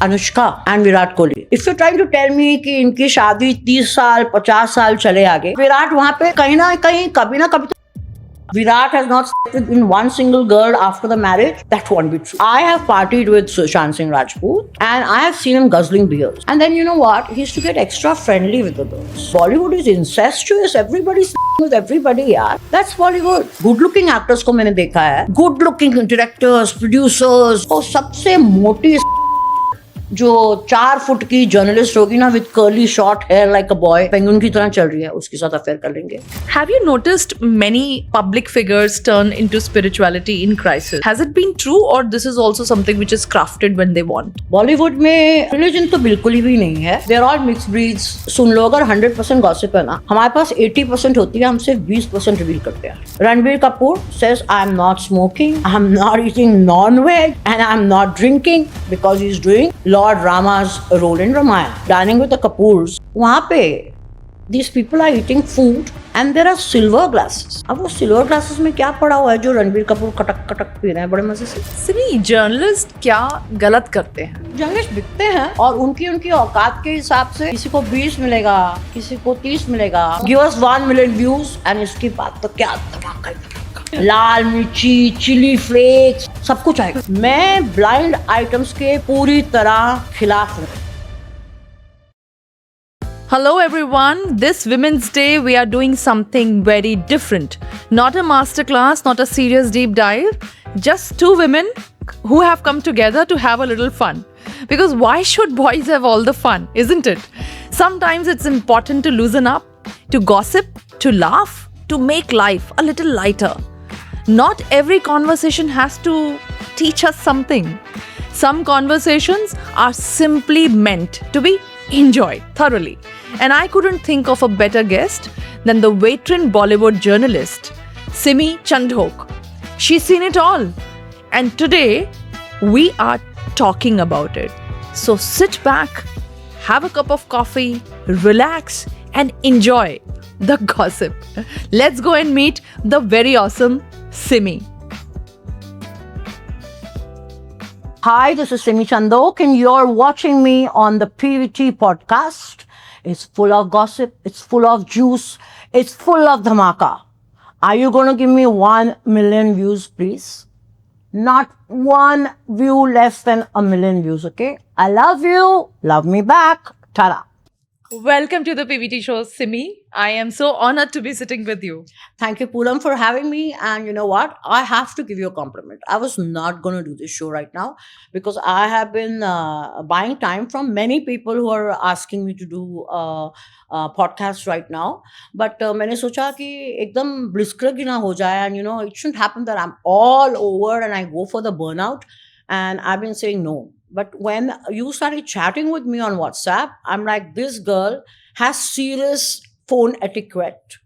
Anushka and Virat Kohli. If you're trying to tell me कि इनकी शादी 30 साल 50 साल चले आगे, विराट वहाँ पे कहीं ना कहीं कभी ना कभी Virat has not slept with one single girl after the marriage. That won't be true. I have partied with Sushant Singh Rajput and I have seen him guzzling beers. And then you know what? He used to get extra friendly with the girls. Bollywood is incestuous. Everybody's with everybody, yaar. That's Bollywood. Good-looking actors को मैंने देखा है. Good-looking directors, producers. वो सबसे मोटी जो 4 foot की journalist होगी ना with curly short hair like a boy penguin की तरह चल रही है, उसके साथ अफेयर कर लेंगे. Have you noticed many public figures turn into spirituality in crisis? Has it been true or this is also something which is crafted when they want? Bollywood में रिलीजन तो बिल्कुल ही भी नहीं है. They're all mixed breeds. सुन लो, अगर 100% gossip है ना, हमारे पास 80% होती है, हम सिर्फ 20% रिवील करते हैं. Ranbir Kapoor says I am not smoking, I am not eating non-veg and I am not drinking because he is doing Lord Rama's role in Ramayana. Dining with the Kapoors, वहाँ पे these people are eating food and there are silver glasses. अब वो silver glasses में क्या पड़ा हुआ है जो रणबीर कपूर कटक कटक पी रहे हैं बड़े मजे से? सिमी, जर्नलिस्ट क्या गलत करते हैं? जर्नलिस्ट बिकते हैं और उनकी औकात के हिसाब से किसी को 20 मिलेगा, किसी को 30 मिलेगा. Give us 1 million views and इसकी बात तो क्या धमाका लाल मिर्ची, चिली फ्लेक्स, सब कुछ आएगा. मैं ब्लाइंड आइटम्स के पूरी तरह खिलाफ हूँ. Hello everyone, this Women's Day we are doing something very different. Not a masterclass, not a serious deep dive, just two women who have come together to have a little fun. Because why should boys have all the fun, isn't it? Sometimes it's important to loosen up, to gossip, to laugh, to make life a little lighter. Not every conversation has to teach us something. Some conversations are simply meant to be enjoyed thoroughly. And I couldn't think of a better guest than the veteran Bollywood journalist, Simi Chandhok. She's seen it all. And today, we are talking about it. So sit back, have a cup of coffee, relax, and enjoy the gossip. Let's go and meet the very awesome Simi. Hi, this is Simi Chandhok and you're watching me on the PVT podcast. It's full of gossip, it's full of juice, it's full of dhamaka. Are you going to give me 1 million views, please? Not one view less than 1 million views, okay? I love you. Love me back. Ta-da. Welcome to the PVT show, Simi. I am so honored to be sitting with you. Thank you, Poolam, for having me. And you know what? I have to give you a compliment. I was not going to do this show right now because I have been buying time from many people who are asking me to do podcast right now. But मैंने सोचा कि एकदम blitzkrieg ना हो जाए, and you know it shouldn't happen that I'm all over and I go for the burnout. And I've been saying no. But when you started chatting with me on WhatsApp, I'm like, this girl has serious phone etiquette.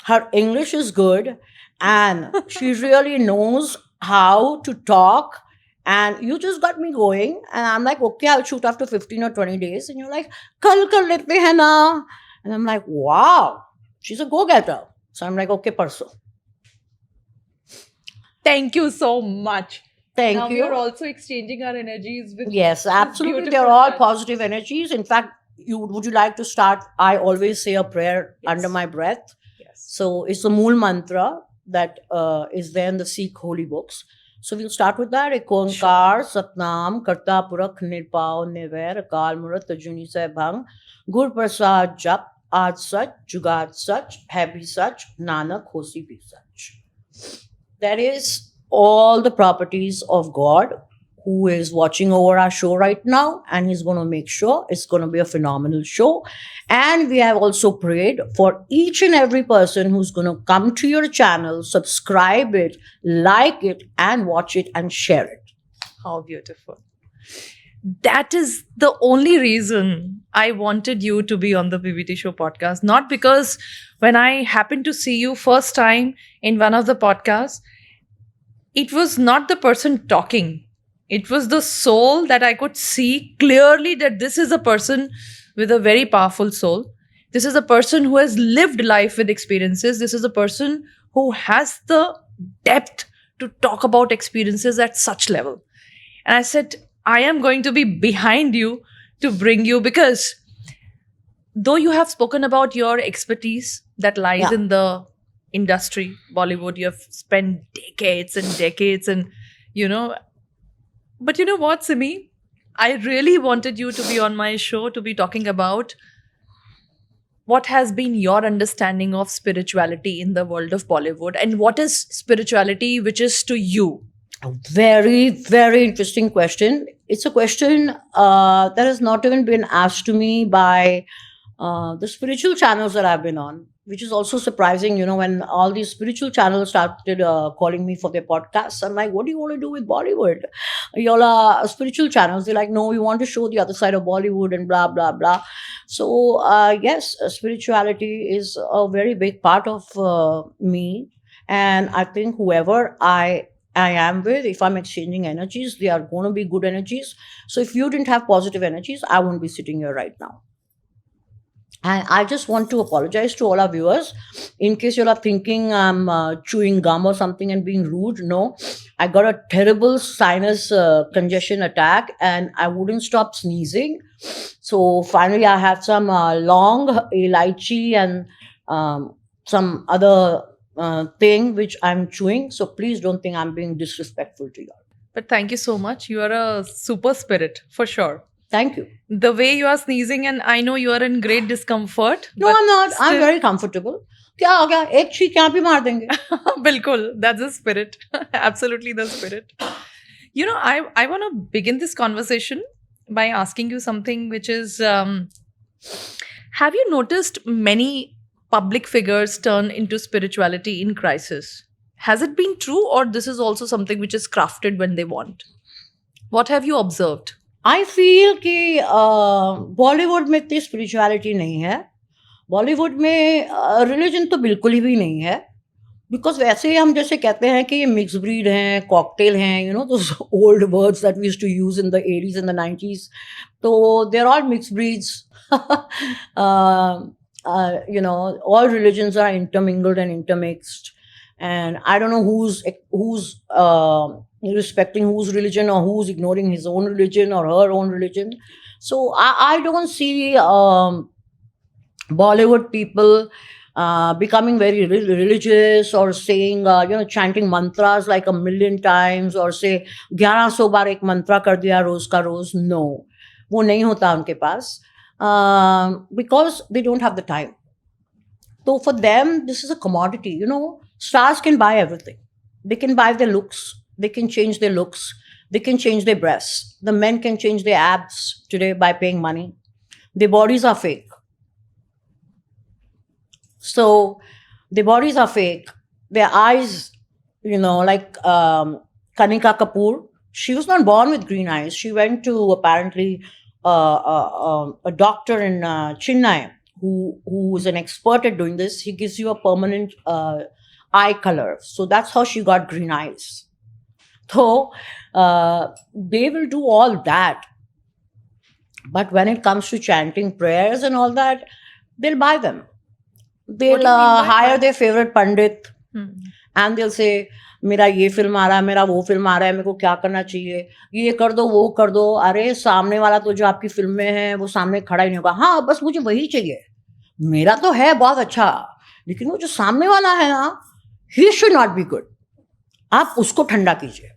Her English is good and she really knows how to talk. And you just got me going. And I'm like, okay, I'll shoot after 15 or 20 days. And you're like, kal kar lete hai na. And I'm like, wow, she's a go-getter. So I'm like, okay, parso. Thank you so much. Thank now you. We are also exchanging our energies with. Yes, absolutely. They're all positive energies. In fact, would you like to start? I always say a prayer under my breath. Yes. So it's the Mool Mantra that is there in the Sikh holy books. So we'll start with that. Ek Onkar, Satnam, Karta Purakh, Nirpao, Nivair, Akal Murat, Tajuni Saibhang, Gur Prasad Jap, Aaj Sach, Jugad Sach, Hai bhi Sach, Nanak Hosi bhi Sach. That is all the properties of God who is watching over our show right now, and he's going to make sure it's going to be a phenomenal show. And we have also prayed for each and every person who's going to come to your channel, subscribe it, like it, and watch it and share it. How beautiful. That is the only reason I wanted you to be on the PVT Show podcast. Not because when I happened to see you first time in one of the podcasts, it was not the person talking. It was the soul that I could see clearly that this is a person with a very powerful soul. This is a person who has lived life with experiences. This is a person who has the depth to talk about experiences at such level. And I said, I am going to be behind you to bring you, because though you have spoken about your expertise that lies Yeah. in the industry, Bollywood, you have spent decades and decades, and you know, but you know what, Simi? I really wanted you to be on my show to be talking about what has been your understanding of spirituality in the world of Bollywood, and what is spirituality which is to you. A very, very interesting question. It's a question that has not even been asked to me by the spiritual channels that I've been on, which is also surprising. When all these spiritual channels started calling me for their podcasts, I'm like, what do you want to do with Bollywood? Y'all are spiritual channels. They're like, no, we want to show the other side of Bollywood and blah, blah, blah. So, yes, spirituality is a very big part of me. And I think whoever I am with, if I'm exchanging energies, they are going to be good energies. So if you didn't have positive energies, I won't be sitting here right now. And I just want to apologize to all our viewers in case you're thinking I'm chewing gum or something and being rude. No, I got a terrible sinus congestion attack and I wouldn't stop sneezing. So finally, I have some long elaichi and some other thing which I'm chewing. So please don't think I'm being disrespectful to you. But thank you so much. You are a super spirit for sure. Thank you. The way you are sneezing, and I know you are in great discomfort. No, but I'm not. I'm still- very comfortable. क्या हो गया एक छींक यहाँ भी मार देंगे. Bilkul, that's the spirit. Absolutely the spirit. You know, I want to begin this conversation by asking you something which is, have you noticed many public figures turn into spirituality in crisis? Has it been true, or this is also something which is crafted when they want? What have you observed? I feel कि बॉलीवुड में इतनी spirituality नहीं है. बॉलीवुड में religion तो बिल्कुल ही भी नहीं है. बिकॉज वैसे हम जैसे कहते हैं कि ये मिक्स ब्रीड हैं, कॉकटेल हैं, those old words that we used to use in the 80s and the 90s. तो they are all mix breeds. All religions are intermingled and intermixed, and I don't know who's respecting whose religion or who's ignoring his own religion or her own religion. So I don't see Bollywood people becoming very religious or saying chanting mantras like a million times, or say 1100 बार एक मंत्रा कर दिया रोज का रोज. No, वो नहीं होता उनके पास. Because they don't have the time. So for them, this is a commodity. Stars can buy everything. They can buy their looks. They can change their looks. They can change their breasts. The men can change their abs today by paying money. Their bodies are fake. So their bodies are fake. Their eyes, like Kanika Kapoor, she was not born with green eyes. She went to apparently a doctor in Chennai who is an expert at doing this. He gives you a permanent eye color. So that's how she got green eyes. So they will do all that. But when it comes to chanting prayers and all that, they'll buy them. They'll What do you mean by hire that? their favorite pandit and they'll say, मेरा ये film आ रहा है, मेरा वो film आ रहा है, मेरे को क्या करना चाहिए, ये कर दो, वो कर दो. अरे सामने वाला तो जो आपकी फिल्म में है वो सामने खड़ा ही नहीं होगा. हाँ, बस मुझे वही चाहिए. मेरा तो है बहुत अच्छा, लेकिन वो जो सामने वाला है ना, he should not be good. आप उसको ठंडा कीजिए.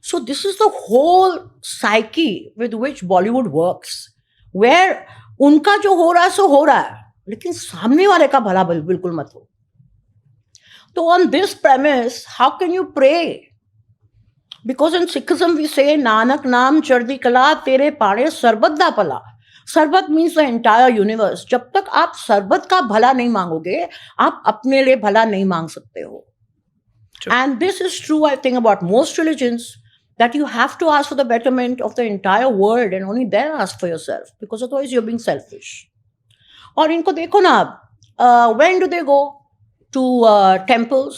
So this is the whole psyche with which Bollywood works, where उनका जो हो रहा है सो हो रहा है, लेकिन सामने वाले का भला बिल्कुल मत हो. So on this premise, how can you pray? Because in Sikhism we say, Nanak naam chardi kala tere paane sarbat da pala. Sarbat means the entire universe. जब तक आप सरबत का भला नहीं मांगोगे, आप अपने लिए भला नहीं मांग सकते हो. True. And this is true, I think, about most religions, that you have to ask for the betterment of the entire world and only then ask for yourself, because otherwise you're being selfish. और इनको देखो ना आप, when do they go to temples?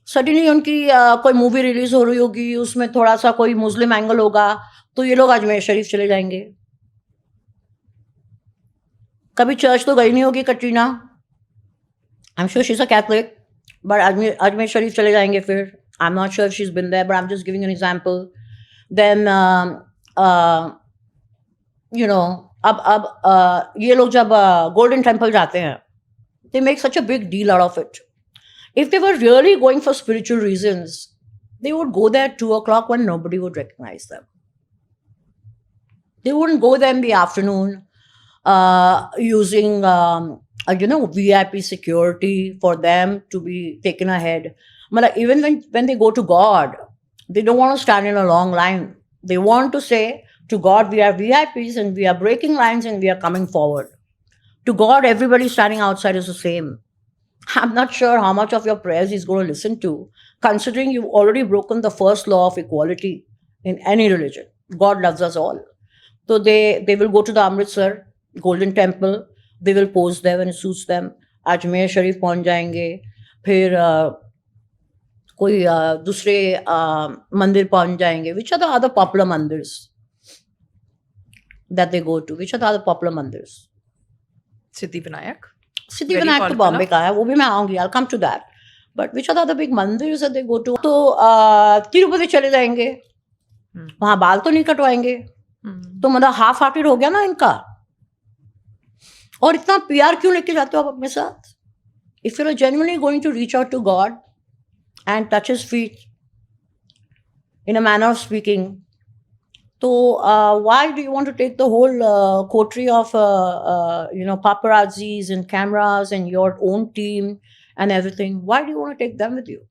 Suddenly उनकी कोई movie release हो रही होगी, उसमें थोड़ा सा कोई मुस्लिम एंगल होगा, तो ये लोग अजमेर शरीफ चले जाएंगे. कभी चर्च तो गई नहीं होगी Katrina. I am sure she is a Catholic, but Ajmer Sharif चले जाएंगे फिर. I am not sure she is been there, but I am just giving an example. Then you know, अब ये लोग जब गोल्डन टेम्पल जाते हैं, they make such a big deal out of it. If they were really going for spiritual reasons, they would go there at 2 o'clock when nobody would recognize them. They wouldn't go there in the afternoon using VIP security for them to be taken ahead. But even when they go to God, they don't want to stand in a long line. They want to say to God, we are VIPs and we are breaking lines and we are coming forward. To God, everybody standing outside is the same. I'm not sure how much of your prayers he's going to listen to, considering you've already broken the first law of equality in any religion. God loves us all. So they will go to the Amritsar Golden Temple. They will pose there when it suits them. Ajmer Sharif पहुंच जाएंगे, फिर कोई दूसरे मंदिर पहुंच जाएंगे. Which are the other popular mandirs that they go to? Which are the other popular mandirs? Siddhivinayak. Siddhivinayak तो बॉम्बे का है, वो भी मैं आऊंगी. I'll come to that. But which are the other big mandirs that they go to? तो तिरुपति चले जाएंगे, वहां बाल तो नहीं कटवाएंगे. तो मतलब हाफ हार्टेड हो गया ना इनका. और इतना प्यार क्यों लेके जाते हो आप अपने साथ? If you're genuinely going to reach out to God and touch his feet in a manner of speaking, so why do you want to take the whole coterie of paparazzis and cameras and your own team and everything? Why do you want to take them with you?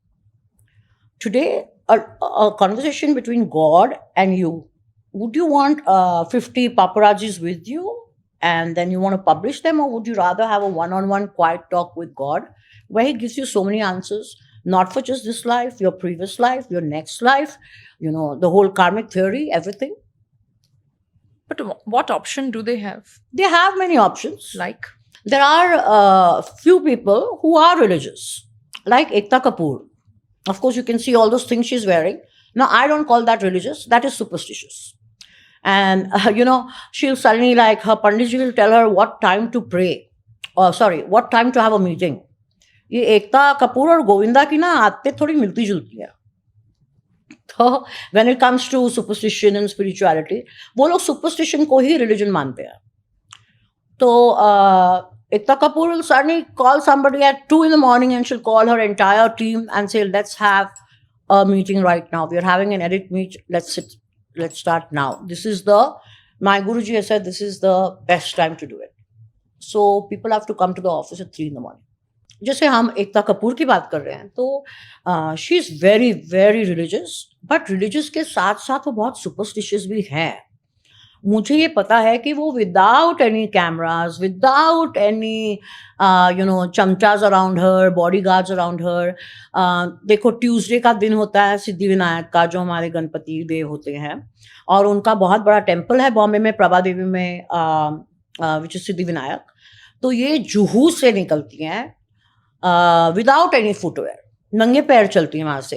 Today, a conversation between God and you. Would you want 50 paparazzis with you and then you want to publish them, or would you rather have a one-on-one quiet talk with God where he gives you so many answers, not for just this life, your previous life, your next life, the whole karmic theory, everything? But what option do they have? They have many options. Like? There are few people who are religious, like Ekta Kapoor. Of course, you can see all those things she's wearing. Now, I don't call that religious. That is superstitious. And, she'll suddenly, like, her Panditji will tell her what time to pray. What time to have a meeting. ये एकता कपूर और गोविंदा की ना आदतें थोड़ी मिलती जुलती है. तो when it comes to superstition and spirituality, वो लोग superstition को ही religion मानते हैं. तो Ekta Kapoor will suddenly call somebody at 2 in the morning and she'll call her entire team and say, let's have a meeting right now. We are having an edit meet. Let's start now. My Guruji has said this is the best time to do it. So people have to come to the office at 3 in the morning. जैसे हम एकता कपूर की बात कर रहे हैं, तो she is very very religious, but religious के साथ साथ वो बहुत सुपरस्टिशियस भी है. मुझे ये पता है कि वो without any cameras, without any चमचाज around her, bodyguards around her. देखो, ट्यूसडे का दिन होता है सिद्धिविनायक का, जो हमारे गणपति देव होते हैं, और उनका बहुत बड़ा टेम्पल है बॉम्बे में, प्रभा देवी में, विच इज सिद्धिविनायक. तो ये जुहू से निकलती हैं विदाउट एनी फुटवेयर, नंगे पैर चलती हैं वहां से.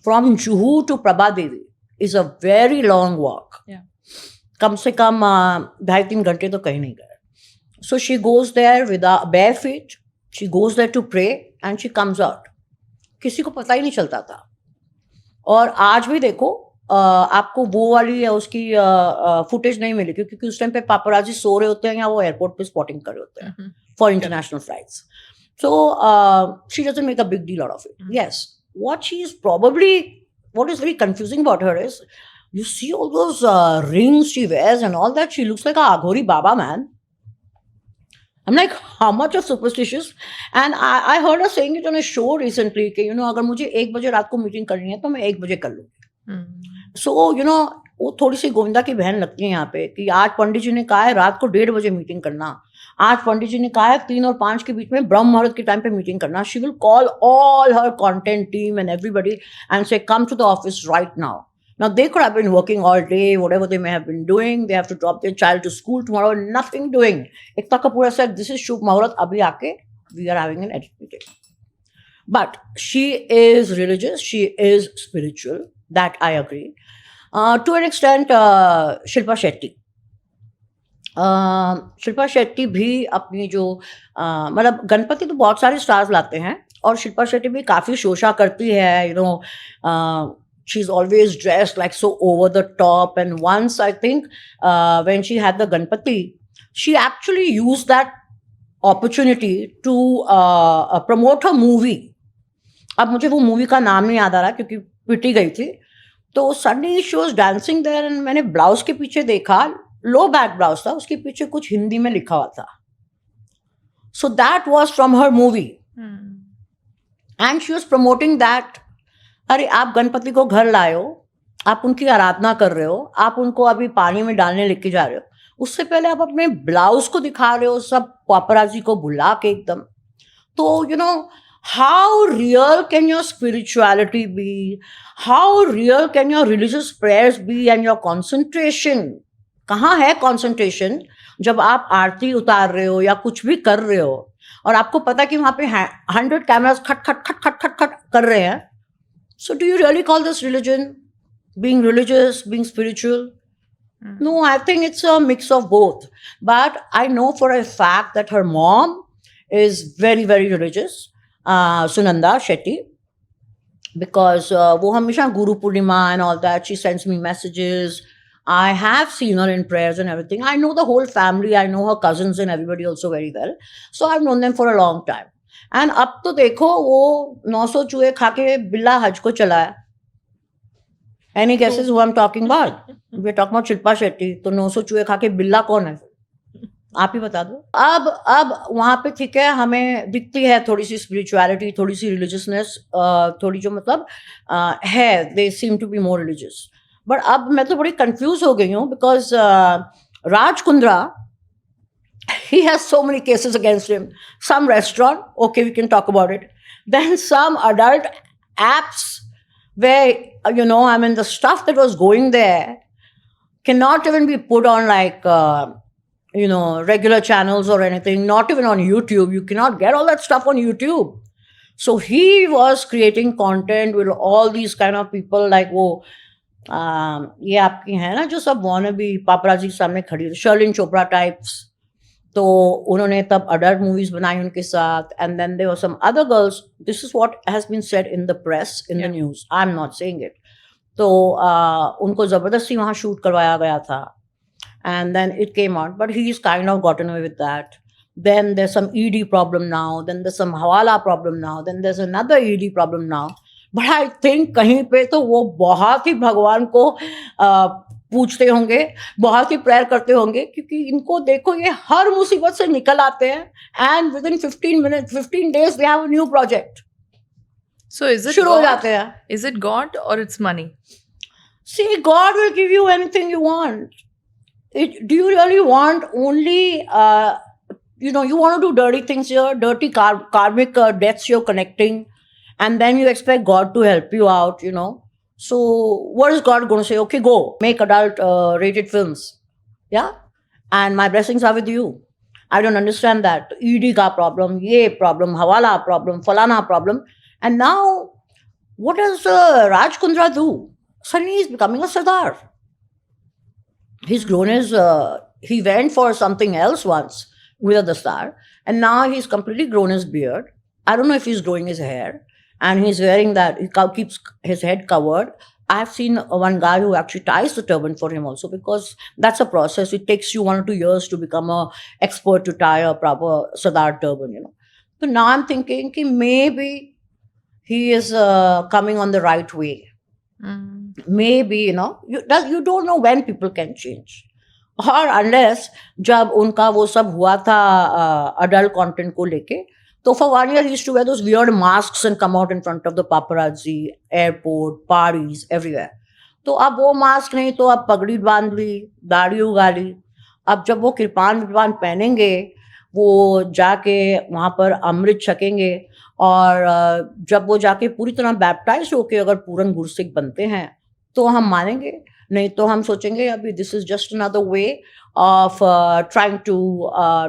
From Juhu to Prabha Devi is a very long walk. कम से कम 2.5-3 घंटे तो कहीं नहीं गए. So she goes there with bare feet, she goes there to pray and she comes out. किसी को पता ही नहीं चलता था. और आज भी देखो, आपको वो वाली उसकी फुटेज नहीं मिली, क्योंकि उस टाइम पे पापराजी सो रहे होते हैं या वो एयरपोर्ट पे स्पॉटिंग कर रहे होते हैं for international flights. So she doesn't make a big deal out of it. Yes, what is very confusing about her is, you see all those rings she wears and all that. She looks like a Aghori Baba, man. I'm like, how much of superstitious? And I heard her saying it on a show recently कि अगर मुझे 1 बजे रात को meeting करनी है तो मैं 1 बजे कर लूँगी. So वो थोड़ी सी गोविंदा की बहन लगती है यहाँ पे, कि आज पंडित जी ने कहा है रात को 1:30 बजे मीटिंग करना, आज पंडित जी ने कहा है 3 और 5 के बीच में ब्रह्म मुहूर्त के टाइम पे मीटिंग करना. She will call all her content team and everybody and say come to the office right now. Now they could have been working all day, whatever they may have been doing. They have to drop their child to school tomorrow, nothing doing. Ekta Kapoor said, this is Shubh Muhurat, abhi aake, we are having an edit meeting. But she is religious, she is spiritual, that I agree. To an extent, Shilpa Shetty. Shilpa Shetty भी अपनी जो मतलब गणपति तो बहुत सारे stars लाते हैं, और शिल्पा शेट्टी भी काफ़ी शोशा करती है, She's always dressed like so over the top. And once I think when she had the Ganpati, she actually used that opportunity to promote her movie. अब मुझे वो मूवी का नाम नहीं याद आ रहा क्योंकि पिटी गई थी. तो suddenly she was dancing there and मैंने ब्लाउज के पीछे देखा, लो बैक ब्लाउज था, उसके पीछे कुछ हिंदी में लिखा हुआ था. So that was from her movie and she was promoting that. अरे आप गणपति को घर लाए हो, आप उनकी आराधना कर रहे हो, आप उनको अभी पानी में डालने लेके जा रहे हो, उससे पहले आप अपने ब्लाउज को दिखा रहे हो सब पापराजी को बुला के एकदम. तो you know how real can your spirituality be, how real can your religious prayers be, and your concentration. कहाँ है concentration जब आप आरती उतार रहे हो या कुछ भी कर रहे हो और आपको पता कि वहाँ पे 100 कैमरास खट खट खट खट खट खट कर रहे हैं. So do you really call this religion, being religious, being spiritual? No, I think it's a mix of both. But I know for a fact that her mom is very, very religious. Sunanda Shetty, because वो हमेशा Guru Purnima and all that, she sends me messages. I have seen her in prayers and everything. I know the whole family. I know her cousins and everybody also very well. So I've known them for a long time. And अब तो देखो वो 900 चूहे खा के बिल्ला हज को चलाया. Any guesses who I'm talking about? We're talking about Shilpa Shetty. तो 900 चूहे खा के बिल्ला कौन है? आप ही बता दो. अब वहां पे ठीक है, हमें दिखती है थोड़ी सी स्पिरिचुअलिटी, थोड़ी सी रिलीजियसनेस, थोड़ी जो मतलब है, they seem to be more religious. But अब मैं तो बड़ी कंफ्यूज हो गई हूँ because Raj Kundra, he has so many cases against him. Some restaurant, okay, we can talk about it. Then some adult apps where, you know, I mean, the stuff that was going there cannot even be put on like you know, regular channels or anything, not even on YouTube. You cannot get all that stuff on YouTube. So he was creating content with all these kind of people like वो ये आपकी है ना जो सब wannabe paparazzi के सामने खड़ी थी, शर्लिन चोपड़ा टाइप्स. तो उन्होंने तब अडल्ट मूवीज बनाई उनके साथ. And then there were some other girls. This is what has been said in the press, in the news. I am not saying it. तो उनको जबरदस्ती वहाँ शूट करवाया गया था. And then it came out, but he's kind of gotten away with that. Then there's some ED problem now, then there's some hawala problem now, then there's another ED problem now. But I think कहीं पे तो वो बहुत ही भगवान को पूछते होंगे, बहुत ही प्रेयर करते होंगे, क्योंकि इनको देखो ये हर मुसीबत से निकल आते हैं and within 15 days they have a new project. So is it शुरू हो God? जाते हैं. Is it God or it's money? See, God will give you anything you want. Do you really want only, you know, you want to do dirty things here, dirty karmic debts you're connecting, and then you expect God to help you out, you know. So what is God going to say? Okay, go, make adult rated films. Yeah? And my blessings are with you. I don't understand that. ED ka problem, ye problem, hawala problem, falana problem. And now, what does Raj Kundra do? Suddenly he's becoming a Sardar. He's grown his, he went for something else once with a Dastar, and now he's completely grown his beard. I don't know if he's growing his hair, and he's wearing that, he keeps his head covered. I've seen one guy who actually ties the turban for him also, because that's a process. It takes you 1 or 2 years to become an expert to tie a proper Sardar turban, you know. So now I'm thinking कि maybe he is coming on the right way. Maybe, you know, you don't know when people can change. और unless जब उनका वो सब हुआ था adult content को लेके, तो for 1 year he used to wear those weird masks and come out in front of the paparazzi, airport, parties, everywhere. तो अब वो मास्क नहीं तो अब पगड़ी बांध ली, दाढ़ी उगा ली. अब जब वो कृपान पहनेंगे, वो जाके वहाँ पर अमृत छकेंगे, और जब वो जाके पूरी तरह बैप्टाइज होके अगर पूरन गुरसिक बनते हैं तो हम मानेंगे. नहीं तो हम सोचेंगे अभी this is just another way of trying to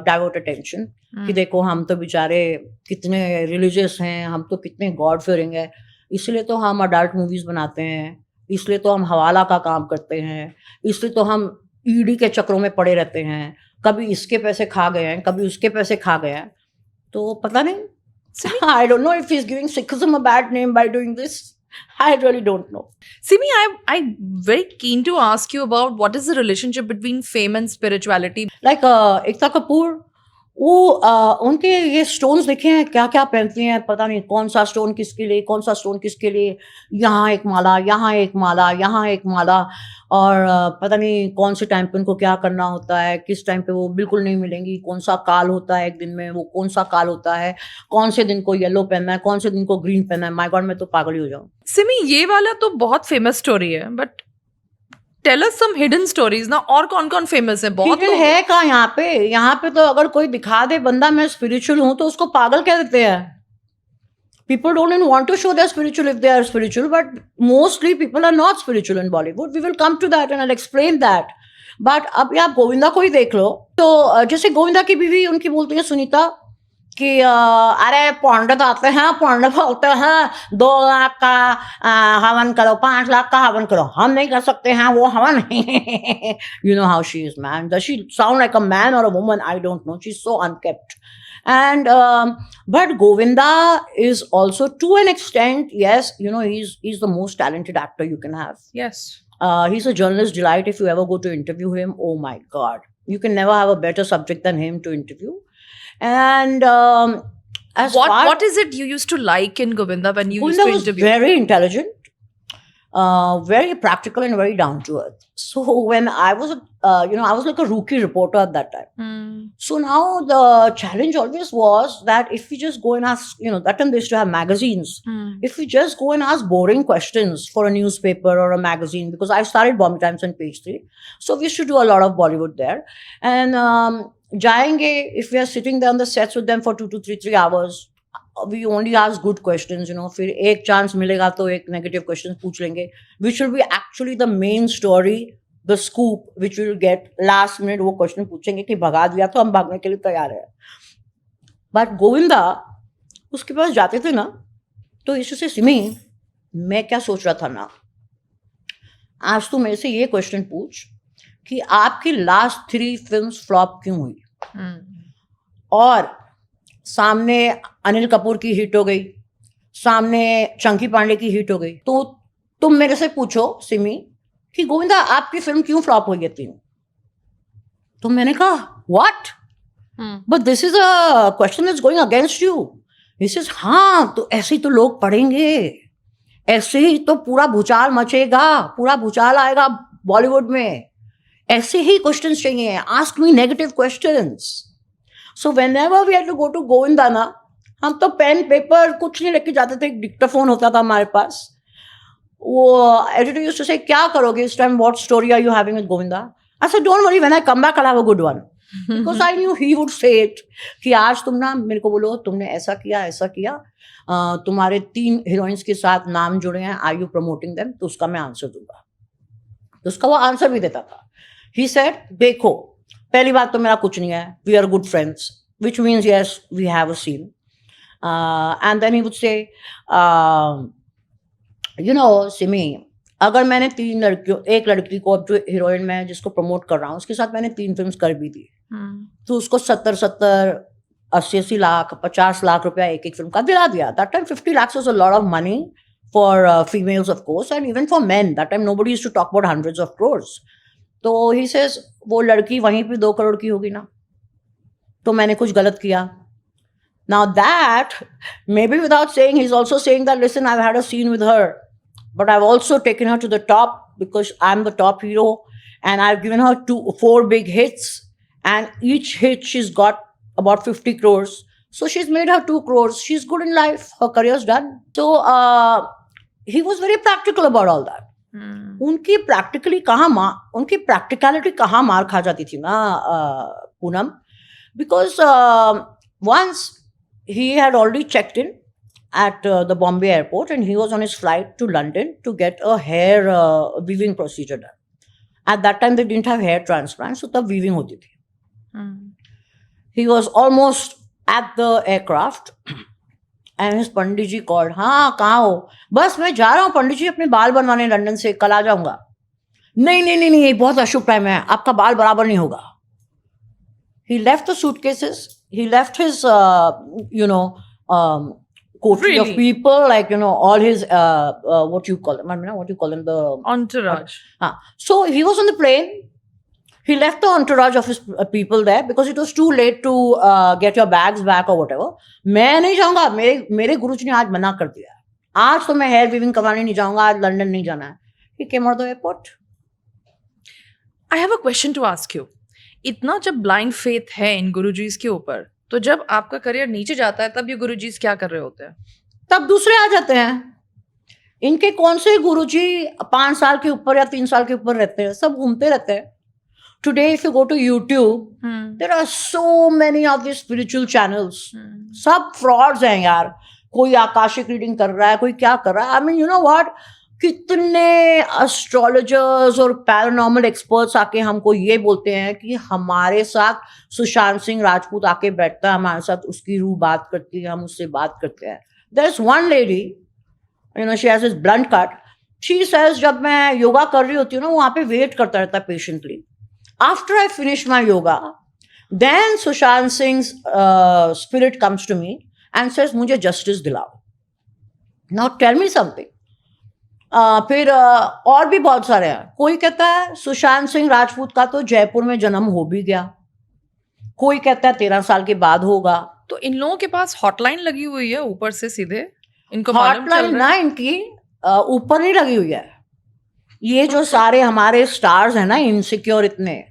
divert attention, कि देखो हम तो बेचारे कितने रिलीजियस हैं, हम तो कितने गॉड फियरिंग है, इसलिए तो हम अडल्ट मूवीज बनाते हैं, इसलिए तो हम हवाला का काम करते हैं, इसलिए तो हम ईडी के चक्रों में पड़े रहते हैं, कभी इसके पैसे खा गए हैं, कभी उसके पैसे खा गए हैं. तो पता नहीं. I don't know if he's giving Sikhism a bad name by doing this. I really don't know. Simi, I'm very keen to ask you about what is the relationship between fame and spirituality. Like Ekta Kapoor, वो उनके ये stones देखे हैं, क्या क्या पहनती हैं, पता नहीं कौन सा स्टोन किसके लिए, कौन सा स्टोन किसके लिए, यहाँ एक माला, यहाँ एक माला, यहाँ एक माला, और पता नहीं कौन से टाइम पे उनको क्या करना होता है, किस टाइम पे वो बिल्कुल नहीं मिलेंगी, कौन सा काल होता है एक दिन में, वो कौन सा काल होता है, कौन से दिन को येलो पहनना है, कौन से दिन को ग्रीन पहनना है. माय गॉड, मैं तो पागल ही हो जाऊँ. सिमी, ये वाला तो बहुत फेमस स्टोरी है, but tell us some hidden stories ना. और कौन कौन फेमस है? बहुत हिडन है का यहाँ पे तो अगर कोई दिखा दे बंदा मैं स्पिरिचुअल हूँ तो उसको पागल कह देते हैं. People don't even want to show they're spiritual if they are spiritual, but mostly people are not spiritual in Bollywood. We will come to that and I'll explain that. But अभी आप गोविंदा को ही देख लो, तो जैसे गोविंदा की बीवी उनकी बोलती है सुनीता कि अरे पंडित आते हैं, पंडित बोलते हैं 2 लाख का हवन करो, 5 लाख का हवन करो, हम नहीं कर सकते हैं वो हवन. You know how she is, man. Does she sound like a man or a woman? I don't know. She's so unkept. And but Govinda is also, to an extent, yes, you know, he's the most talented actor you can have. Yes. He's a journalist delight. If you ever go to interview him, oh my God, you can never have a better subject than him to interview. And what is it you used to like in Govinda when you Govinda used to interview? was very intelligent, very practical, and very down to earth. So when I was, I was like a rookie reporter at that time. So now the challenge always was that if we just go and ask, that time they used to have magazines. If we just go and ask boring questions for a newspaper or a magazine, because I started Bombay Times on page 3. So we used to do a lot of Bollywood there. And jayenge, if we are sitting there on the sets with them for 2 to 3 hours, we only ask good questions, फिर एक chance मिलेगा तो एक negative question पूछ लेंगे, which will be actually the main story, the scoop, which we will get last minute. वो question पूछेंगे कि भगा दिया तो हम भागने के लिए तैयार हैं. But गोविंदा, उसके पास जाते थे ना, तो इशू से सिमी, मैं क्या सोच रहा था ना, आज तू मेरे से ये क्वेश्चन पूछ कि आपकी लास्ट 3 फिल्म्स फ्लॉप क्यों हुई, और सामने अनिल कपूर की हिट हो गई, सामने चंकी पांडे की हिट हो गई, तो तुम मेरे से पूछो सिमी कि गोविंदा आपकी फिल्म क्यों फ्लॉप हुई है 3? तो मैंने कहा what, but this is a question is going against you. He says हाँ, तो ऐसे ही तो लोग पढ़ेंगे, ऐसे ही तो पूरा भूचाल मचेगा, पूरा भूचाल आएगा बॉलीवुड में, ऐसे ही क्वेश्चंस चाहिए, ask me negative questions. So whenever we had to go to Govinda ना, हम तो पेन पेपर कुछ नहीं लेके जाते थे, डिक्टाफोन होता था हमारे पास. वो editor used to say, क्या करोगे इस time, what story are you having with Govinda? I said, don't worry, when I come back I'll have a good one. Because I knew he would say it, कि आज तुम ना मेरे को बोलो तुमने ऐसा किया, तुम्हारे 3 हीरोइंस के साथ नाम जुड़े हैं, are you promoting them? तो उसका मैं आंसर दूंगा. तो उसका वो आंसर भी देता था. He said, देखो, पहली बात तो मेरा कुछ नहीं है, we are good friends, which means yes we have a scene. And then he would say, Simi, अगर मैंने 3 लड़कियों, एक लड़की को अब जो हीरोइन में जिसको प्रमोट कर रहा हूँ उसके साथ मैंने 3 फिल्म्स कर भी दी, तो उसको 70 80 लाख 50 लाख रुपया एक फिल्म का दिला दिया. That time 50 lakhs was a lot of money for females, of course, and even for men. That time nobody used to talk about hundreds of crores. तो ही सेज वो लड़की वहीं पे 2 करोड़ की होगी ना, तो मैंने कुछ गलत किया. Now that may be without saying, he is also saying that listen, I had a scene with her, but I have also taken her to the top because I am the top hero, and I have given her 4 big hits, and each hit she's got about 50 crores. So she's made her 2 crores. She's good in life. Her career's done. So he was very practical about all that. उनकी practicality कहाँ मार खा जाती थी ना Poonam, because once he had already checked in at the Bombay airport and he was on his flight to London to get a hair weaving procedure done. At that time they didn't have hair transplants, so तब weaving होती थी. He was almost at the aircraft and his Pandit ji called, हाँ कहाँ हो? बस मैं जा रहा हूँ पंडित जी अपने बाल बनवाने लंदन से, कल आ जाऊंगा. नहीं, ये बहुत अशुभ टाइम है, आपका बाल बराबर नहीं होगा. He left the suitcases, he left his coterie of Really? people, like, you know, all his what you call them, I mean, what you call them, the Entourage. so he was on the plane. He left the entourage of his people there because it was too late to get your bags back or whatever. मैं नहीं जाऊंगा, मेरे गुरुजी ने आज मना कर दिया, आज तो मैं हेयर वीविंग करवाने नहीं जाऊंगा, आज लंदन नहीं जाना है. He came out of the airport. I have a question to ask you. इतना जब ब्लाइंड फेथ है इन गुरुजीज के ऊपर, तो जब आपका करियर नीचे जाता है तब ये गुरुजीज क्या कर रहे होते हैं? तब दूसरे आ जाते हैं. इनके कौन से गुरुजी 5 साल के ऊपर या 3 साल के ऊपर रहते हैं? सब घूमते रहते हैं. Today, if you go to YouTube, there are so many of these spiritual channels. सब frauds हैं यार. कोई आकाशिक रीडिंग कर रहा है, कोई क्या कर रहा है. I mean, you know what? कितने एस्ट्रोलॉजर्स और पैरानॉर्मल एक्सपर्ट्स आके हमको ये बोलते हैं कि हमारे साथ सुशांत सिंह राजपूत आके बैठता है, हमारे साथ उसकी रूह बात करती है, हम उससे बात करते हैं. There is one lady, you know, she has this blunt cut. She says जब मैं योगा कर रही होती हूँ ना, वहाँ पे वेट करता रहता है patiently. After I finish my yoga, then Sushant Singh spirit comes to me and says मुझे जस्टिस दिलाओ. Now tell me something. फिर और भी बहुत सारे हैं. कोई कहता है सुशांत सिंह राजपूत का तो जयपुर में जन्म हो भी गया, कोई कहता है 13 साल के बाद होगा. तो इन लोगों के पास हॉटलाइन लगी हुई है ऊपर से सीधे, इनको मालूम चल हॉटलाइन रहा ना है? इनकी ऊपर नहीं लगी हुई है. ये जो सारे हमारे स्टार्स हैं ना, इनसिक्योर इतने,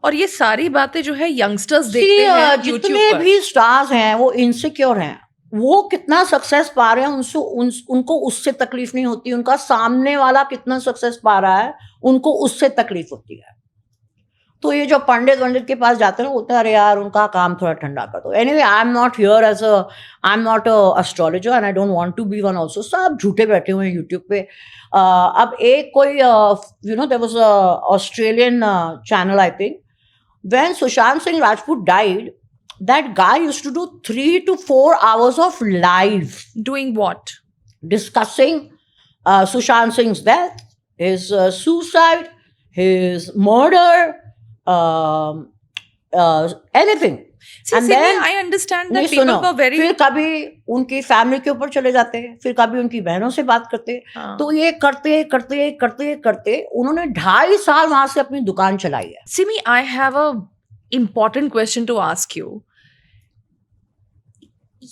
और ये सारी बातें जो है यंगस्टर्स See, देखते हैं जितने YouTube पर. भी स्टार्स हैं वो इनसिक्योर हैं. वो कितना सक्सेस पा रहे हैं उनको उससे तकलीफ नहीं होती. उनका सामने वाला कितना सक्सेस पा रहा है उनको उससे तकलीफ होती है. तो ये जो पंडित के पास जाते हैं ना, बोलते हैं अरे यार उनका काम थोड़ा ठंडा कर दो. Anyway, I am not here as I am not a astrologer and I don't want to be one also. सब झूठे बैठे हुए हैं यूट्यूब पे. अब एक कोई you know, there was a Australian channel, I think, when Sushant Singh Rajput died, that guy used to do 3 to 4 hours of live Doing what? discussing Sushant Singh's death, his suicide, his murder, anything. See, And Simi, then- I understand नहीं, that people सुनो, were very. फिर कभी उनकी family के ऊपर चले जाते हैं, फिर कभी उनकी बहनों से बात करते हैं. हाँ. तो ये करते करते करते करते उन्होंने 2.5 साल वहां से अपनी दुकान चलाई है. Simi, I have a important question to ask you.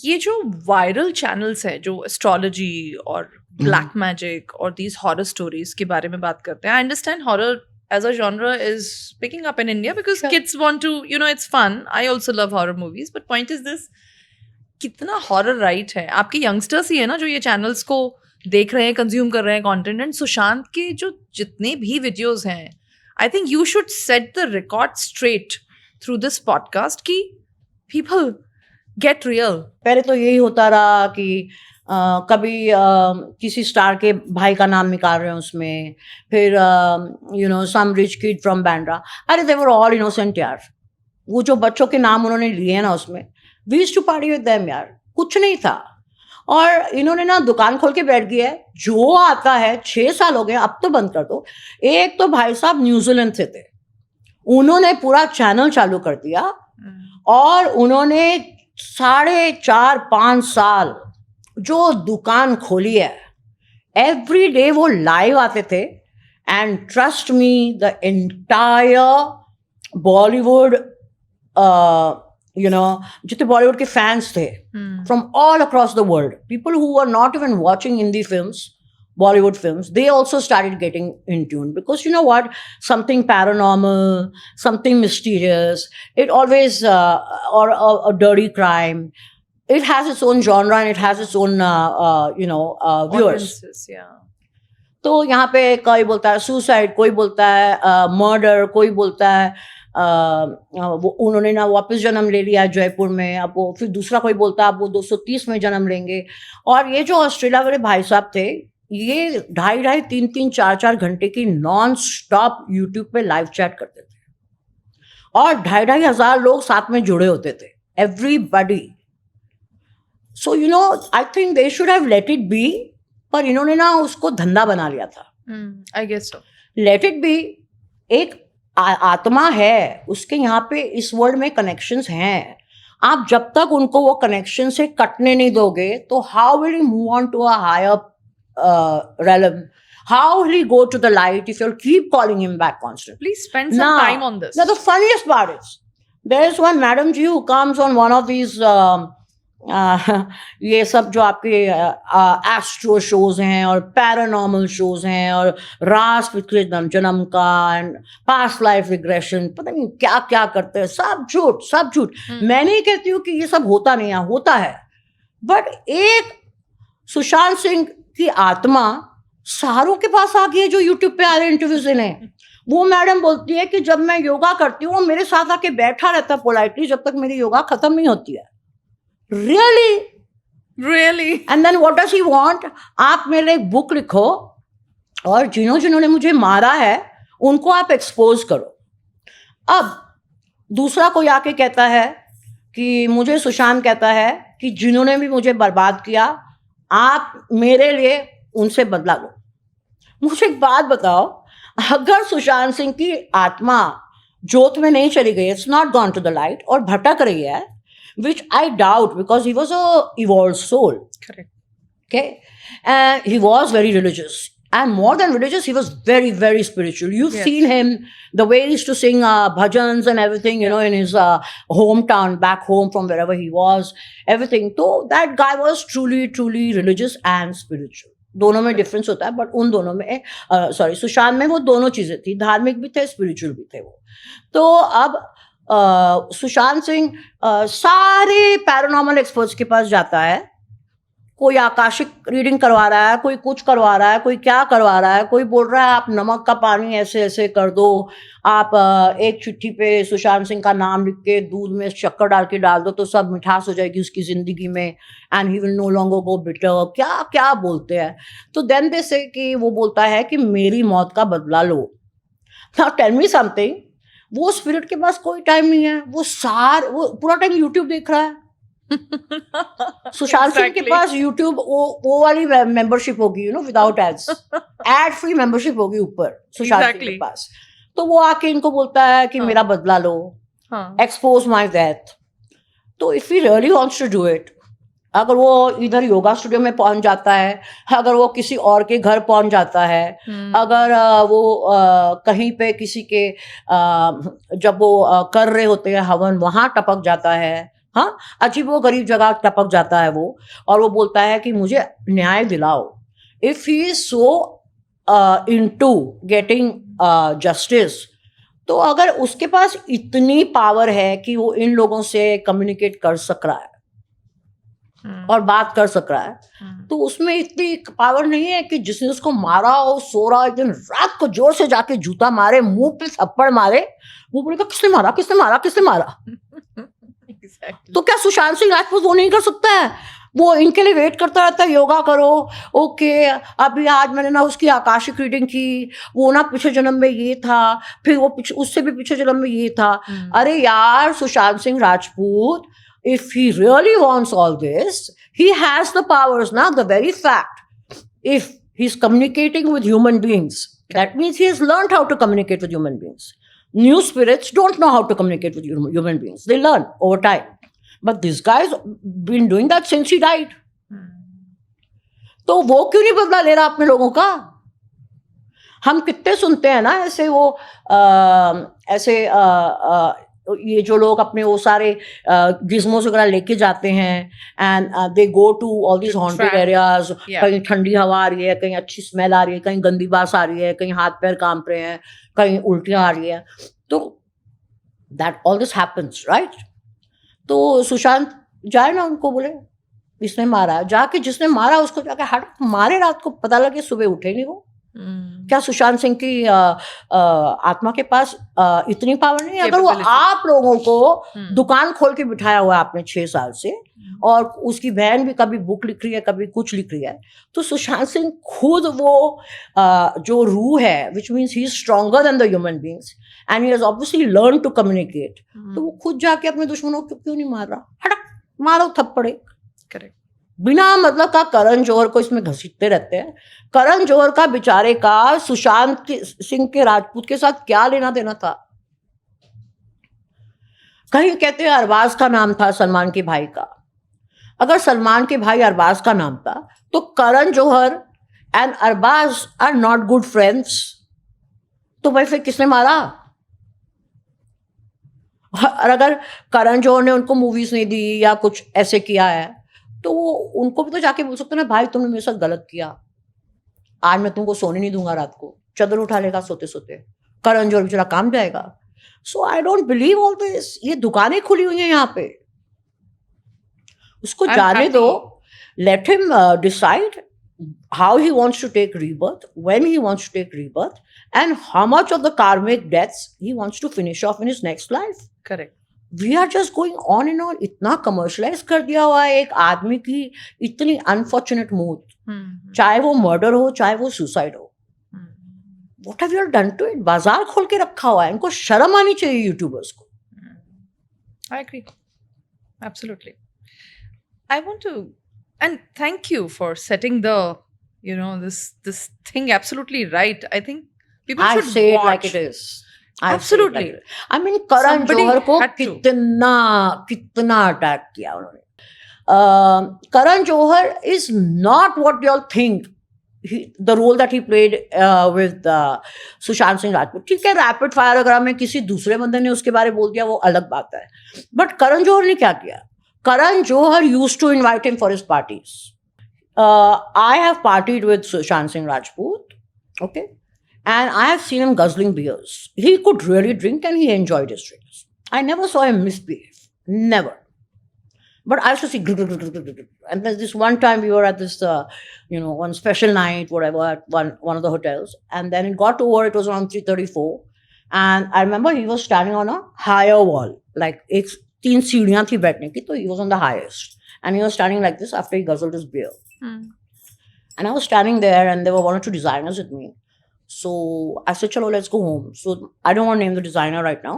ये जो वायरल चैनल्स है जो एस्ट्रोलॉजी और ब्लैक मैजिक और दीज हॉरर स्टोरीज के बारे में बात करते हैं, I understand horror as a genre is picking up in India because Sure. kids want to, you know, it's fun. I also love horror movies, but point is this, कितना horror right है? आपके youngsters ही है ना जो ये channels को देख रहे हैं, कंज्यूम कर रहे हैं कंटेंट. एंड सुशांत के जो जितने भी वीडियोस हैं, I think you should set the record straight through this podcast कि पीपल गेट रियल. पहले तो यही होता रहा कि कभी किसी स्टार के भाई का नाम निकाल रहे हैं उसमें, फिर you know some rich kid from Bandra. अरे दे वर ऑल इनोसेंट यार. वो जो बच्चों के नाम उन्होंने लिए हैं ना उसमें, we used to party with them यार. कुछ नहीं था. और इन्होंने ना दुकान खोल के बैठ गया है. जो आता है 6 साल हो गए, अब तो बंद कर दो. एक तो भाई साहब न्यूजीलैंड से थे, उन्होंने पूरा चैनल चालू कर दिया और उन्होंने 4.5 साल जो दुकान खोली है, एवरी डे वो लाइव आते थे. And trust me, the entire Bollywood, you know, जितने बॉलीवुड के फैंस थे from all across the world, people who were not even watching Hindi films, Bollywood films, they also started getting in tune because you know what, something paranormal, something mysterious, it always or a dirty crime, it has its own genre and it has its own you know viewers. Audiences, yeah. तो यहाँ पे कोई बोलता है suicide, कोई बोलता है murder, कोई बोलता है वो उन्होंने ना वापस जन्म ले लिया जयपुर में. अब वो फिर दूसरा कोई बोलता है अब वो 230 में जन्म लेंगे. और ये जो ऑस्ट्रेलिया वाले भाई साहब थे, ये 2.5, 3, 4 घंटे की नॉन स्टॉप यूट्यूब पे लाइव चैट करते थे और 2,500 हजार लोग साथ में जुड़े होते थे, everybody. So you know, I think they should have let it be, पर इन्होंने ना उसको धंधा बना लिया था. I guess so. Let it be एक आत्मा है, उसके यहाँ पे इस वर्ल्ड में कनेक्शंस हैं. आप जब तक उनको वो कनेक्शन से कटने नहीं दोगे, तो how will he move on to a higher realm? How will he go to the light if you'll keep calling him back constantly? Please spend some time on this. Now the funniest part is, there is one Madam Ji who comes on one of these ये सब जो आपके astro shows हैं और paranormal shows हैं और रास विकृतम जन्म का एंड पास्ट लाइफ रिग्रेशन, पता नहीं क्या क्या करते हैं, सब झूठ सब झूठ। मैं नहीं कहती हूँ कि ये सब होता नहीं है, होता है, बट एक सुशांत सिंह की आत्मा सारों के पास आ गई है जो यूट्यूब पे आ रहे इंटरव्यूज देने। वो मैडम बोलती है कि जब मैं योगा करती हूँ वो मेरे साथ आके बैठा रहता है पोलाइटली जब तक मेरी योगा खत्म नहीं होती है। Really? And then what does he want? आप मेरे लिए एक बुक लिखो और जिन्होंने मुझे मारा है उनको आप एक्सपोज करो। अब दूसरा कोई आके कहता है कि मुझे सुशांत कहता है कि जिन्होंने भी मुझे बर्बाद किया आप मेरे लिए उनसे बदला लो। मुझे एक बात बताओ, अगर सुशांत सिंह की आत्मा जोत में नहीं चली गई, it's not gone to the light, और भटक रही है, which I doubt because he was a evolved soul. Correct. Okay, and he was very religious, and more than religious, he was very, very spiritual. You've seen him, the way he used to sing bhajans and everything, you know, in his hometown, back home from wherever he was, everything. So that guy was truly, truly religious and spiritual. दोनों में difference होता है, but उन दोनों में सुशांत में वो दोनों चीजें थी, धार्मिक भी थे, स्पिरिचुअल भी थे वो। तो अब सुशांत सिंह सारे पैरानॉर्मल एक्सपर्ट्स के पास जाता है, कोई आकाशिक रीडिंग करवा रहा है, कोई कुछ करवा रहा है, कोई क्या करवा रहा है, कोई बोल रहा है आप नमक का पानी ऐसे ऐसे कर दो, आप एक चिट्ठी पे सुशांत सिंह का नाम लिख के दूध में शक्कर डाल के डाल दो तो सब मिठास हो जाएगी उसकी जिंदगी में, and he will no longer go bitter, क्या क्या बोलते हैं। तो देन दे से कि वो बोलता है कि मेरी मौत का बदला लो। नाउ टेल मी समथिंग, वो स्पिरिट के पास कोई टाइम नहीं है, वो पूरा टाइम यूट्यूब देख रहा है। सुशांत सिंह के पास यूट्यूब वो वाली मेंबरशिप होगी, you know, without ads, ad free membership होगी ऊपर सुशांत सिंह के पास। तो वो आके इनको बोलता है कि मेरा बदला लो, एक्सपोज माय डेथ। तो if he really wants to do it, अगर वो इधर योगा स्टूडियो में पहुंच जाता है, अगर वो किसी और के घर पहुंच जाता है, अगर वो कहीं पे किसी के जब वो कर रहे होते हैं हवन, वहां टपक जाता है, हाँ, अजीब वो गरीब जगह टपक जाता है वो, और वो बोलता है कि मुझे न्याय दिलाओ। If he is so into getting justice, तो अगर उसके पास इतनी पावर है कि वो इन लोगों से कम्युनिकेट कर सक रहा है और बात कर सक रहा है, तो उसमें इतनी पावर नहीं है कि जिसने उसको मारा हो, सो रहा एक दिन रात को जोर से जाके जूता मारे, मुंह पे थप्पड़ मारे, वो बोलेगा किसने मारा किसने मारा किसने मारा। Exactly. तो क्या सुशांत सिंह राजपूत वो नहीं कर सकता है? वो इनके लिए वेट करता रहता है, योगा करो, ओके अभी आज मैंने ना उसकी आकाशिक रीडिंग की, वो ना पिछले जन्म में ये था, फिर वो उससे भी पिछले जन्म में ये था। अरे यार Sushant Singh Rajput, if he really wants all this, he has the powers now. The very fact, if he's communicating with human beings, that means he has learned how to communicate with human beings. New spirits don't know how to communicate with human beings. They learn over time. But this guy's been doing that since he died. तो वो क्यों नहीं बदला ले रहा अपने लोगों का? हम कितने सुनते हैं ना ऐसे वो ऐसे ये जो लोग अपने वो सारे गिज्मोस वगैरह लेके जाते हैं, and they go to all these haunted areas, कहीं ठंडी हवा आ रही है, कहीं अच्छी स्मेल आ रही है, कहीं गंदी बास आ रही है, कहीं हाथ पैर कांप रहे हैं, कहीं उल्टियां आ रही है, तो that all this happens, right? तो सुशांत जाए ना, उनको बोले इसने मारा, जाके जिसने मारा उसको जाके हट मारे, रात को पता लगे सुबह उठे नहीं वो। क्या सुशांत सिंह की आत्मा के पास इतनी पावर नहीं है? अगर वो आप लोगों को दुकान खोल के बिठाया हुआ है आपने 6 साल से, और उसकी बहन भी कभी बुक लिख रही है कभी कुछ लिख रही है, तो सुशांत सिंह खुद वो जो रूह है, which means he is stronger than the human beings and he has obviously learn to communicate, तो वो खुद जाके अपने दुश्मनों को क्यों नहीं मार रहा? हटक मारो थप्पड़े। करेक्ट। बिना मतलब का करण जौहर को इसमें घसीटते रहते हैं। करण जौहर का बेचारे का सुशांत सिंह के राजपूत के साथ क्या लेना देना था? कहीं कहते हैं अरबाज का नाम था सलमान के भाई का। अगर सलमान के भाई अरबाज का नाम था तो Karan Johar and Arbaaz are not good friends. तो भाई फिर किसने मारा? और अगर करण जौहर ने उनको मूवीज नहीं दी या कुछ ऐसे किया है तो वो उनको भी तो जाके बोल सकते ना, भाई तुमने मेरे साथ गलत किया, आज मैं तुमको सोने नहीं दूंगा, रात को चादर उठा लेगा सोते सोते, करण जौहर बेचारा काम जाएगा। So I don't believe all this. ये दुकानें खुली हुई हैं यहाँ पे, उसको I'm जाने happy. दो, let him decide how he wants to take rebirth, when he wants to take rebirth, and how much of the karmic deaths he wants to finish off in his next life. Correct. We are just going on and on. इतना commercialise कर दिया हुआ है एक आदमी की इतनी unfortunate मौत, चाहे वो मर्डर हो चाहे वो सुसाइड हो। What have you all done to it? बाजार खोल के रखा हुआ है, इनको शर्म आनी चाहिए यूट्यूबर्स को। I agree. Absolutely. I want to, and thank you for setting the, this thing absolutely right. I think people I should say it watch. like it is. I say it Absolutely. like it is. I mean, Karan Somebody जौहर को had to. कितना attack किया उन्होंने। Karan Johar is not what you all think. The role that he played with Sushant Singh Rajput, ठीक है, rapid fire अगर में किसी दूसरे बंदे ने उसके बारे में बोल दिया वो अलग बात है, बट करण जौहर ने क्या किया? Karan Johar used to invite him for his parties. I have partied with Sushant Singh Rajput, okay, and I have seen him guzzling beers. He could really drink and he enjoyed his drinks. I never saw him misbehave, never. But I used to see, and there's this one time we were at this, one special night, whatever, at one of the hotels, and then it got over. It was around 3:34, and I remember he was standing on a higher wall, like it's 3 सीढ़ियां थी बैठने की, तो he was on the highest, and he was standing like this after he guzzled his beer. And I was standing there, and there were 1 or 2 designers with me. So I said, "Chalo, let's go home." So I don't want to name the designer right now.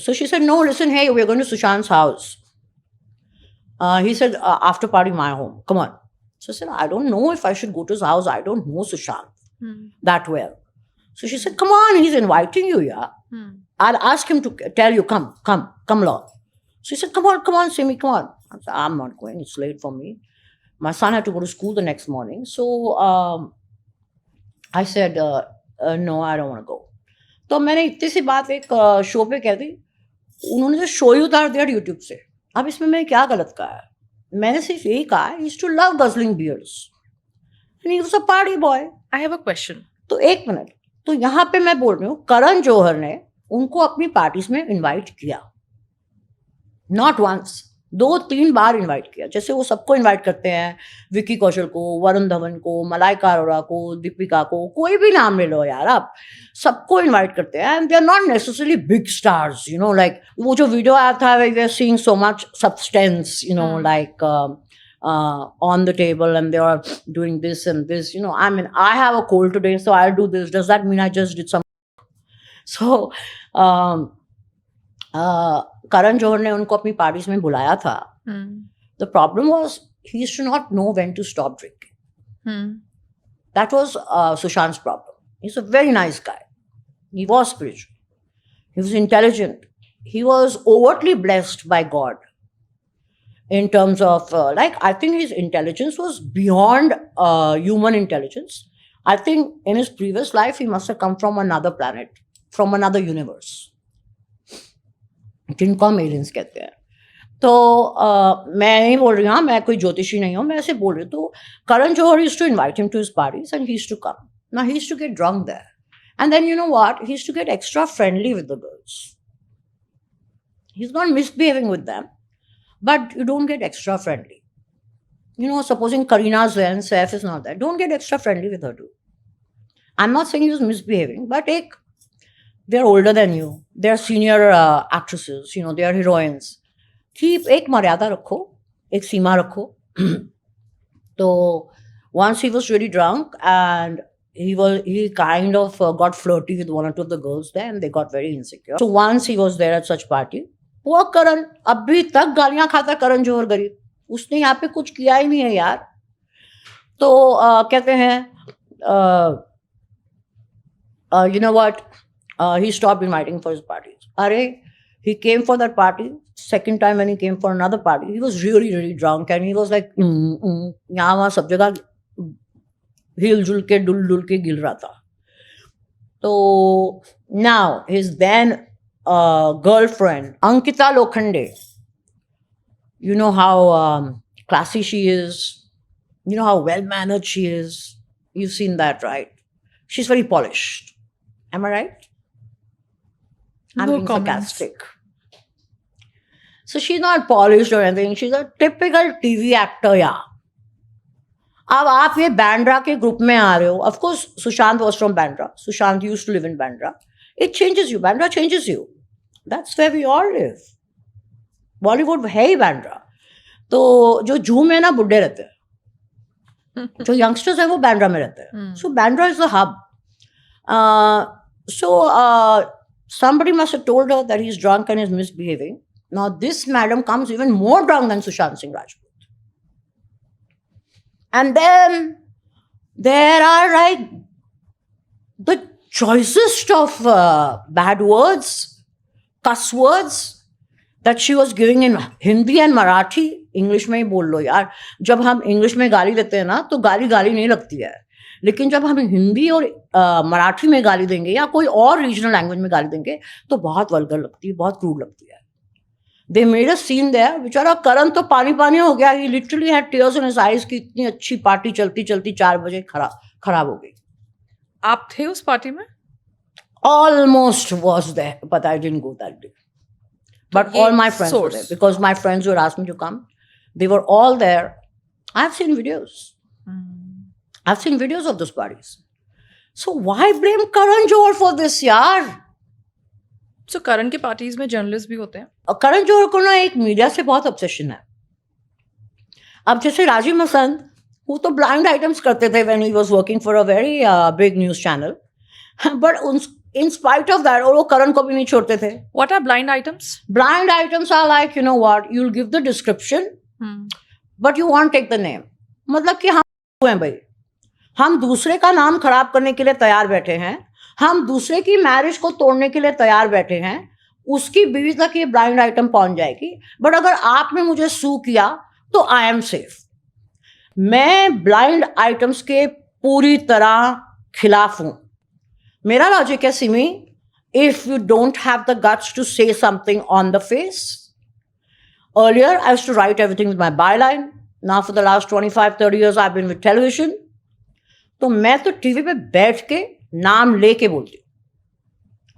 So she said, "No, listen, hey, we're going to Sushant's house." He said, "After party, my home. Come on." So I said, "I don't know if I should go to his house. I don't know Sushant that well." So she said, "Come on, he's inviting you, yeah. I'll ask him to tell you, come along." So he said, "Come on, Simi, come on." I said, "I'm not going. It's late for me. My son had to go to school the next morning." So I said, "No, I don't want to go." तो मैंने इतनी सी बात एक show पे कह दी, उन्होंने तो show ही उतार दिया यूट्यूब से। अब इसमें मैंने क्या गलत कहा है? मैंने सिर्फ यही कहा है, he used to love guzzling beers and he was a party boy. I have a question. तो एक मिनट, तो यहाँ पे मैं बोल रही हूँ करण जौहर ने उनको अपनी पार्टीज में इनवाइट किया, नॉट वंस, 2-3 बार इनवाइट किया, जैसे वो सबको इनवाइट करते हैं, विकी कौशल को, वरुण धवन को, मलाइका अरोड़ा को, दीपिका को, कोई भी नाम ले लो यार आप, सबको इनवाइट करते हैं, and they are not necessarily big stars, like वो जो वीडियो आया था, we are seeing so much substance, like on the table, and they are doing this and this. I mean, I have a cold today, so I'll do this. Does that mean I just did some? So, Karan Johar ने उनको अपनी parties में बुलाया था. The problem was he used to not know when to stop drinking. That was Sushant's problem. He's a very nice guy. He was spiritual. He was intelligent. He was overtly blessed by God. In terms of, I think his intelligence was beyond human intelligence. I think in his previous life, he must have come from another planet, from another universe. जिनको हम aliens कहते हैं. तो मैं नहीं बोल रही हूँ, मैं कोई ज्योतिषी नहीं हूँ, मैं ऐसे बोल रही हूँ. तो Karan Johar used to invite him to his parties and he used to come. Now, he used to get drunk there. And then, you know what? He used to get extra friendly with the girls. He's not misbehaving with them. But you don't get extra friendly. Supposing Karina's there and Saif is not there, don't get extra friendly with her too. I'm not saying he was misbehaving, but they're older than you. They're senior actresses, they are heroines. Keep एक मर्यादा रखो, एक सीमा रखो. So once he was really drunk and he kind of got flirty with 1 or 2 of the girls there and they got very insecure. So once he was there at such party, वो करण अभी तक गालियां खाता, करण जौहर गरीब, उसने यहाँ पे कुछ किया ही नहीं है यार. तो कहते हैं you know what, he stopped inviting for his parties. अरे He came for that party. Second time when he came for another party, he was really, really drunk, and he was like, यहाँ वहाँ सब जगह हिल जुल के डुल डुल के गिर रहा था. तो now his then girlfriend Ankita Lokhande, you know how classy she is, you know how well mannered she is. You've seen that, right? She's very polished. Am I right? I'm No being comments. sarcastic. So she's not polished or anything. She's a typical TV actor, yeah. अब आप ये बैंड्रा के group में आ रहे हो. Of course, Sushant was from Bandra. Sushant used to live in Bandra. It changes you. Bandra changes you. That's where we all live. Bollywood है ही बैंड्रा. तो जो जूम है ना, बुड्ढे रहते हैं. जो यंगस्टर्स हैं वो बैंड्रा में रहते हैं. So Bandra is the hub. So somebody must have told her that he's drunk and is misbehaving. Now this madam comes even more drunk than Sushant Singh Rajput. And then there are like the choicest of bad words, cuss words that she was giving in Hindi and Marathi. English में ही बोल लो यार. जब हम English में गाली देते हैं ना तो गाली नहीं लगती है. लेकिन जब हम हिंदी और मराठी में गाली देंगे या कोई और रीजनल लैंग्वेज में गाली देंगे तो बहुत वल्गर लगती है, बहुत क्रूड लगती है. They made a scene there. बेचारा करण तो पानी हो गया. He literally had tears in his eyes कि इतनी अच्छी पार्टी चलती 4 बजे खराब हो गई. आप थे उस पार्टी में? Almost was there, but I didn't go that day. But all my friends were there because my friends who had asked me to come, they were all there. I've seen videos. I've seen videos of those parties. So why blame Karan Johar for this, यार? So करण के parties में journalist भी होते हैं? और करण जौहर को ना एक मीडिया से बहुत ऑब्सेशन है. अब जैसे राजीव मसंद, वो तो ब्लाइंड आइटम्स करते थे when he was working for a very big news channel. But in spite of that, और वो करण को भी नहीं छोड़ते थे. What are blind items? Blind items are like, you know what, you'll give the description, but you won't take the name. मतलब कि हम हैं भाई, हम दूसरे का नाम खराब करने के लिए तैयार बैठे हैं. हम दूसरे की मैरिज को तोड़ने के लिए तैयार बैठे हैं. उसकी बीवी तक ये ब्लाइंड आइटम पहुंच जाएगी. बट अगर आपने मुझे सू किया तो आई एम सेफ. मैं ब्लाइंड आइटम्स के पूरी तरह खिलाफ हूं. मेरा लॉजिक है Simi, if you don't have the guts to say something on the face. Earlier, I used to write everything with my byline. Now for the last 25-30 years, I've been with television. तो मैं तो TV पे बैठ के नाम लेके बोलती हूँ.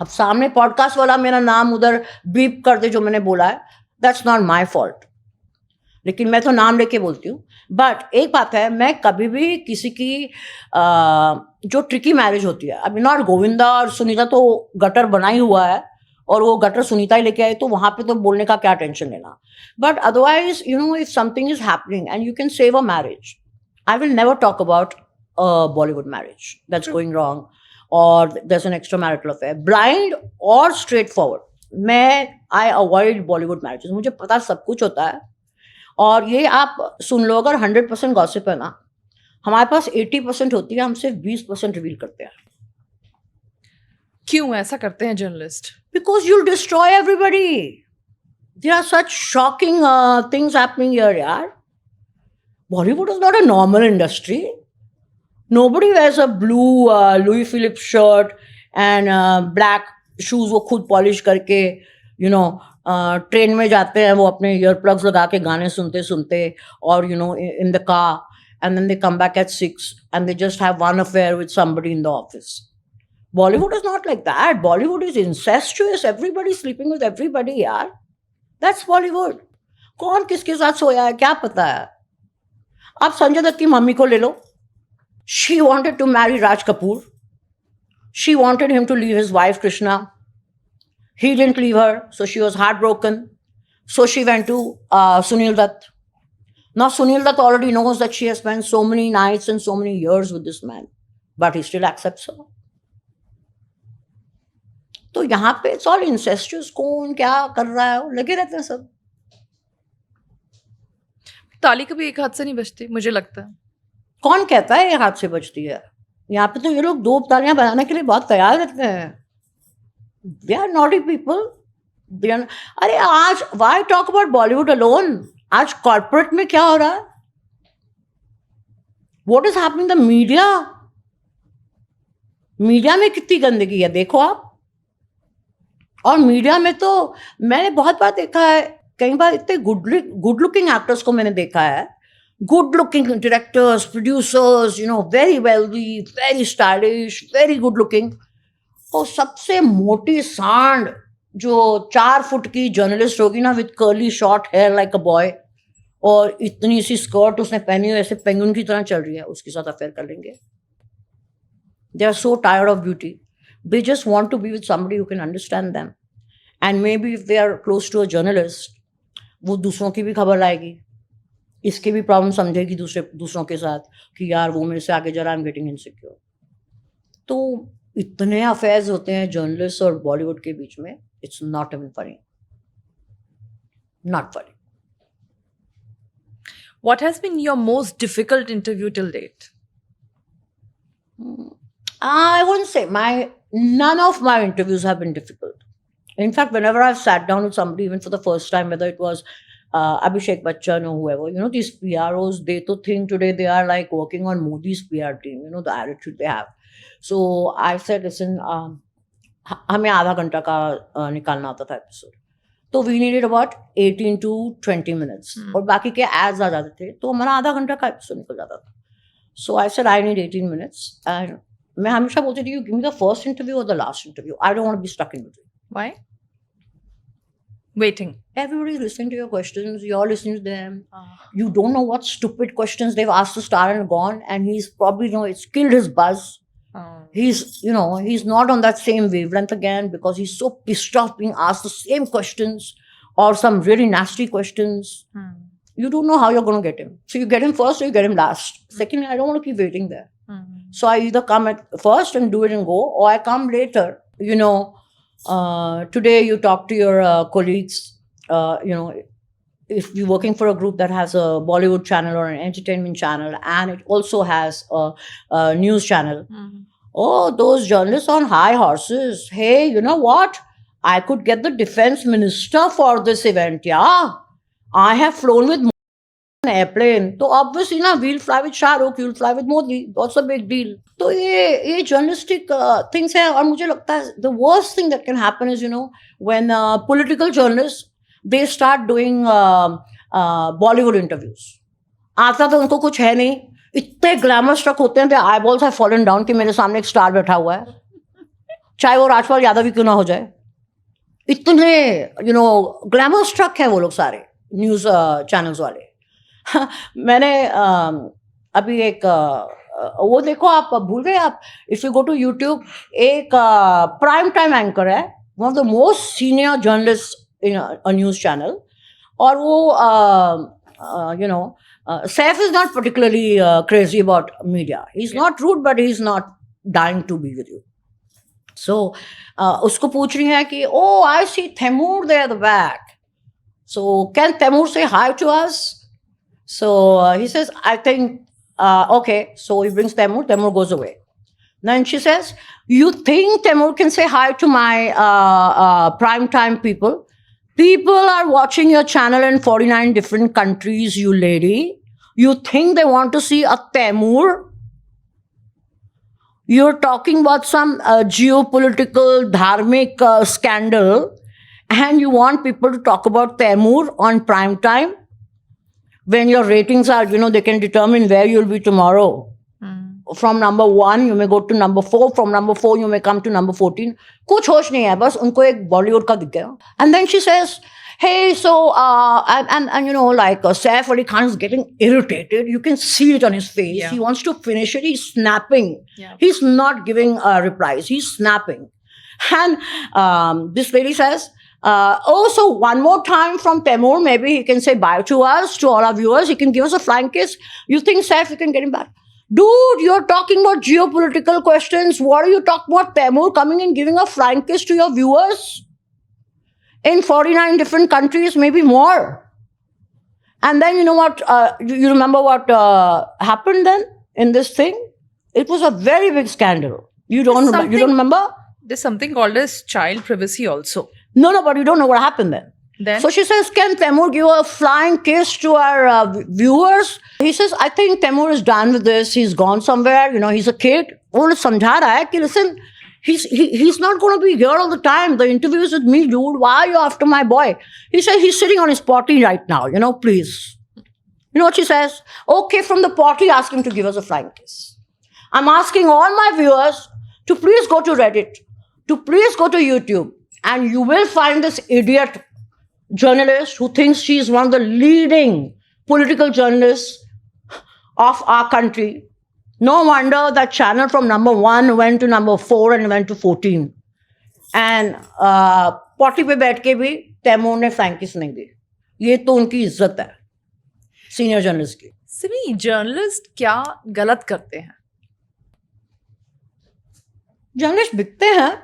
अब सामने पॉडकास्ट वाला मेरा नाम उधर बीप कर दे जो मैंने बोला है, दैट्स नॉट माई फॉल्ट. लेकिन मैं तो नाम लेके बोलती हूँ. बट एक बात है, मैं कभी भी किसी की जो ट्रिकी मैरिज होती है, अभी नॉट गोविंदा और सुनीता तो गटर बना ही हुआ है और वो गटर सुनीता ही लेके आई, तो वहां पे तो बोलने का क्या टेंशन लेना. But otherwise, you know, if something is happening and you can save a marriage, I will never talk about a Bollywood marriage that's going wrong or there's an extramarital affair. Blind or straightforward, I avoid Bollywood marriages. मुझे पता सब कुछ होता है. और ये आप सुन लो, अगर 100% गॉसिप है ना, हमारे पास 80% होती है, हम सिर्फ 20% रिवील करते हैं. क्यों ऐसा करते हैं journalist? Because you'll destroy everybody. There are such shocking things happening here, yaar. Bollywood is not a normal industry. Nobody wears a blue Louis Philippe shirt and black shoes वो खुद पॉलिश करके, you know, train में जाते हैं वो अपने ear plugs लगा के गाने सुनते सुनते, और you know, in the car, and then they come back at 6 and they just have one affair with somebody in the office. Bollywood is not like that. Bollywood is incestuous. Everybody sleeping with everybody, यार. That's Bollywood. कौन किसके साथ सोया है क्या पता है. आप संजय दत्त की मम्मी को ले लो. She wanted to marry Raj Kapoor. She wanted him to leave his wife Krishna. He didn't leave her, so she was heartbroken. So she went to Sunil Dutt. Now Sunil Dutt already knows that she has spent so many nights and so many years with this man, but he still accepts her. तो यहाँ पे it's all incestuous. कौन क्या कर रहा है, लगे रहते हैं सब. ताली कभी एक हाथ से नहीं बजती, मुझे लगता है. कौन कहता है ये हाथ से बजती है? यहाँ पे तो ये लोग 2 तालियां बजाने के लिए बहुत तैयार रहते हैं. They are naughty people. अरे आज why talk about Bollywood alone? आज corporate में क्या हो रहा है? What is happening in the media? Media में कितनी गंदगी है देखो आप. और मीडिया में तो मैंने बहुत बार देखा है, कई बार इतने गुड लुकिंग एक्टर्स को मैंने देखा है, good looking directors, producers, very wealthy, very stylish, very good looking. और सबसे मोटी सांड जो 4 फुट की जर्नलिस्ट होगी ना, with curly short hair like a boy, और इतनी सी स्कर्ट उसने पहनी है, ऐसे पेंगुइन की तरह चल रही है, उसके साथ अफेयर कर लेंगे. They are so tired of beauty. They just want to be with somebody who can understand them. And maybe if they are close to a journalist, वो दूसरों की भी खबर लाएगी, इसकी भी प्रॉब्लम समझेगी दूसरों के साथ कि यार वो मेरे से आगे जा रहा है, आई एम गेटिंग इनसिक्योर. तो इतने अफेयर्स होते हैं जर्नलिस्ट और बॉलीवुड के बीच में, it's not even funny, not funny. What has been your most difficult interview till date? I wouldn't say none of my interviews have been difficult. In fact, whenever I've sat down with somebody, even for the first time, whether it was Abhishek Bachchan or whoever, these PROs, they to think today they are like working on Modi's PR team, the attitude they have. So I said, listen, हमें आधा घंटा का निकालना होता था episode, तो we needed about 18 to 20 minutes, और बाकी के एड्स आ जाते थे, तो हमारा आधा घंटा का एपिसोड निकल जाता था. So I said I need 18 minutes. And मैं हमेशा बोलती थी, you give me the first interview और the last interview. I don't want to be stuck in between. Why? Waiting. Everybody's listening to your questions, you're listening to them. You don't know what stupid questions they've asked the star and gone, and he's probably, it's killed his buzz. He's, he's not on that same wavelength again because he's so pissed off being asked the same questions or some really nasty questions. You don't know how you're going to get him. So you get him first or you get him last. Secondly, I don't want to keep waiting there. So I either come at first and do it and go, or I come later. Today you talk to your colleagues, if you're working for a group that has a Bollywood channel or an entertainment channel, and it also has a news channel. Oh, those journalists on high horses. Hey, you know what? I could get the defense minister for this event, yeah? I have flown with an airplane. So obviously, we'll fly with Shah Rukh, you'll fly with Modi. That's a big deal. So ये journalistic things है, और मुझे लगता है the worst thing that can happen is, when political journalists, they start doing Bollywood interviews. आता तो उनको कुछ है नहीं, इतने ग्लैमर स्ट्रक होते हैं, आई बॉल्स हैव फॉलन डाउन कि मेरे सामने एक स्टार बैठा हुआ है, चाहे वो राजपाल यादव ही क्यों ना हो जाए. इतने ग्लैमर स्ट्रक है वो लोग सारे न्यूज चैनल्स वाले. मैंने अभी एक वो देखो, आप भूल गए आप, if you go to YouTube, एक प्राइम टाइम एंकर है, one of the most senior journalist in a news channel, और वो Saif is not particularly crazy about media. He's not rude, but he's not dying to be with you. So उसको पूछ रही है कि oh, I see Taimur there at the back. So can Taimur say hi to us? So he says, I think, okay. So he brings Taimur. Taimur goes away. Then she says, you think Taimur can say hi to my prime time people? People are watching your channel in 49 different countries, you lady. You think they want to see a Taimur? You're talking about some geopolitical, dharmic scandal, and you want people to talk about Taimur on prime time? When your ratings are, they can determine where you'll be tomorrow. From number 1, you may go to number 4. From number 4, you may come to number 14. कुछ होश नहीं है, बस उनको एक बॉलीवुड का दिख गया. And then she says, hey, so, and like Saif Ali Khan is getting irritated. You can see it on his face. Yeah. He wants to finish it. He's snapping. Yeah. He's not giving replies. He's snapping. And this lady says, so one more time from Taimur, maybe he can say bye to us, to all our viewers. He can give us a flying kiss. You think, Saif, you can get him back? Dude, you're talking about geopolitical questions. What are you talking about? Taimur coming and giving a flying kiss to your viewers? In 49 different countries, maybe more. And then you know what, you remember what happened then in this thing? It was a very big scandal. You don't remember? There's something called as child privacy also. No, but you don't know what happened then. Then So she says, can Taimur give a flying kiss to our viewers? He says, I think Taimur is done with this. He's gone somewhere. You know, he's a kid. वो समझा रहा है कि listen, he's not going to be here all the time. The interview is with me, dude. Why are you after my boy? He says he's sitting on his potty right now. You know, please. You know what she says? Okay, from the potty, ask him to give us a flying kiss. I'm asking all my viewers to please go to Reddit, to please go to YouTube, and you will find this idiot journalist who thinks she is one of the leading political journalists of our country. No wonder that channel from number 1 went to number 4 and went to 14. And potty पे बैठ के भी तैमूर ने Francis नहीं दी. ये तो उनकी इज्जत है सीनियर जर्नलिस्ट की. सिमी, जर्नलिस्ट क्या गलत करते हैं? जर्नलिस्ट बिकते हैं,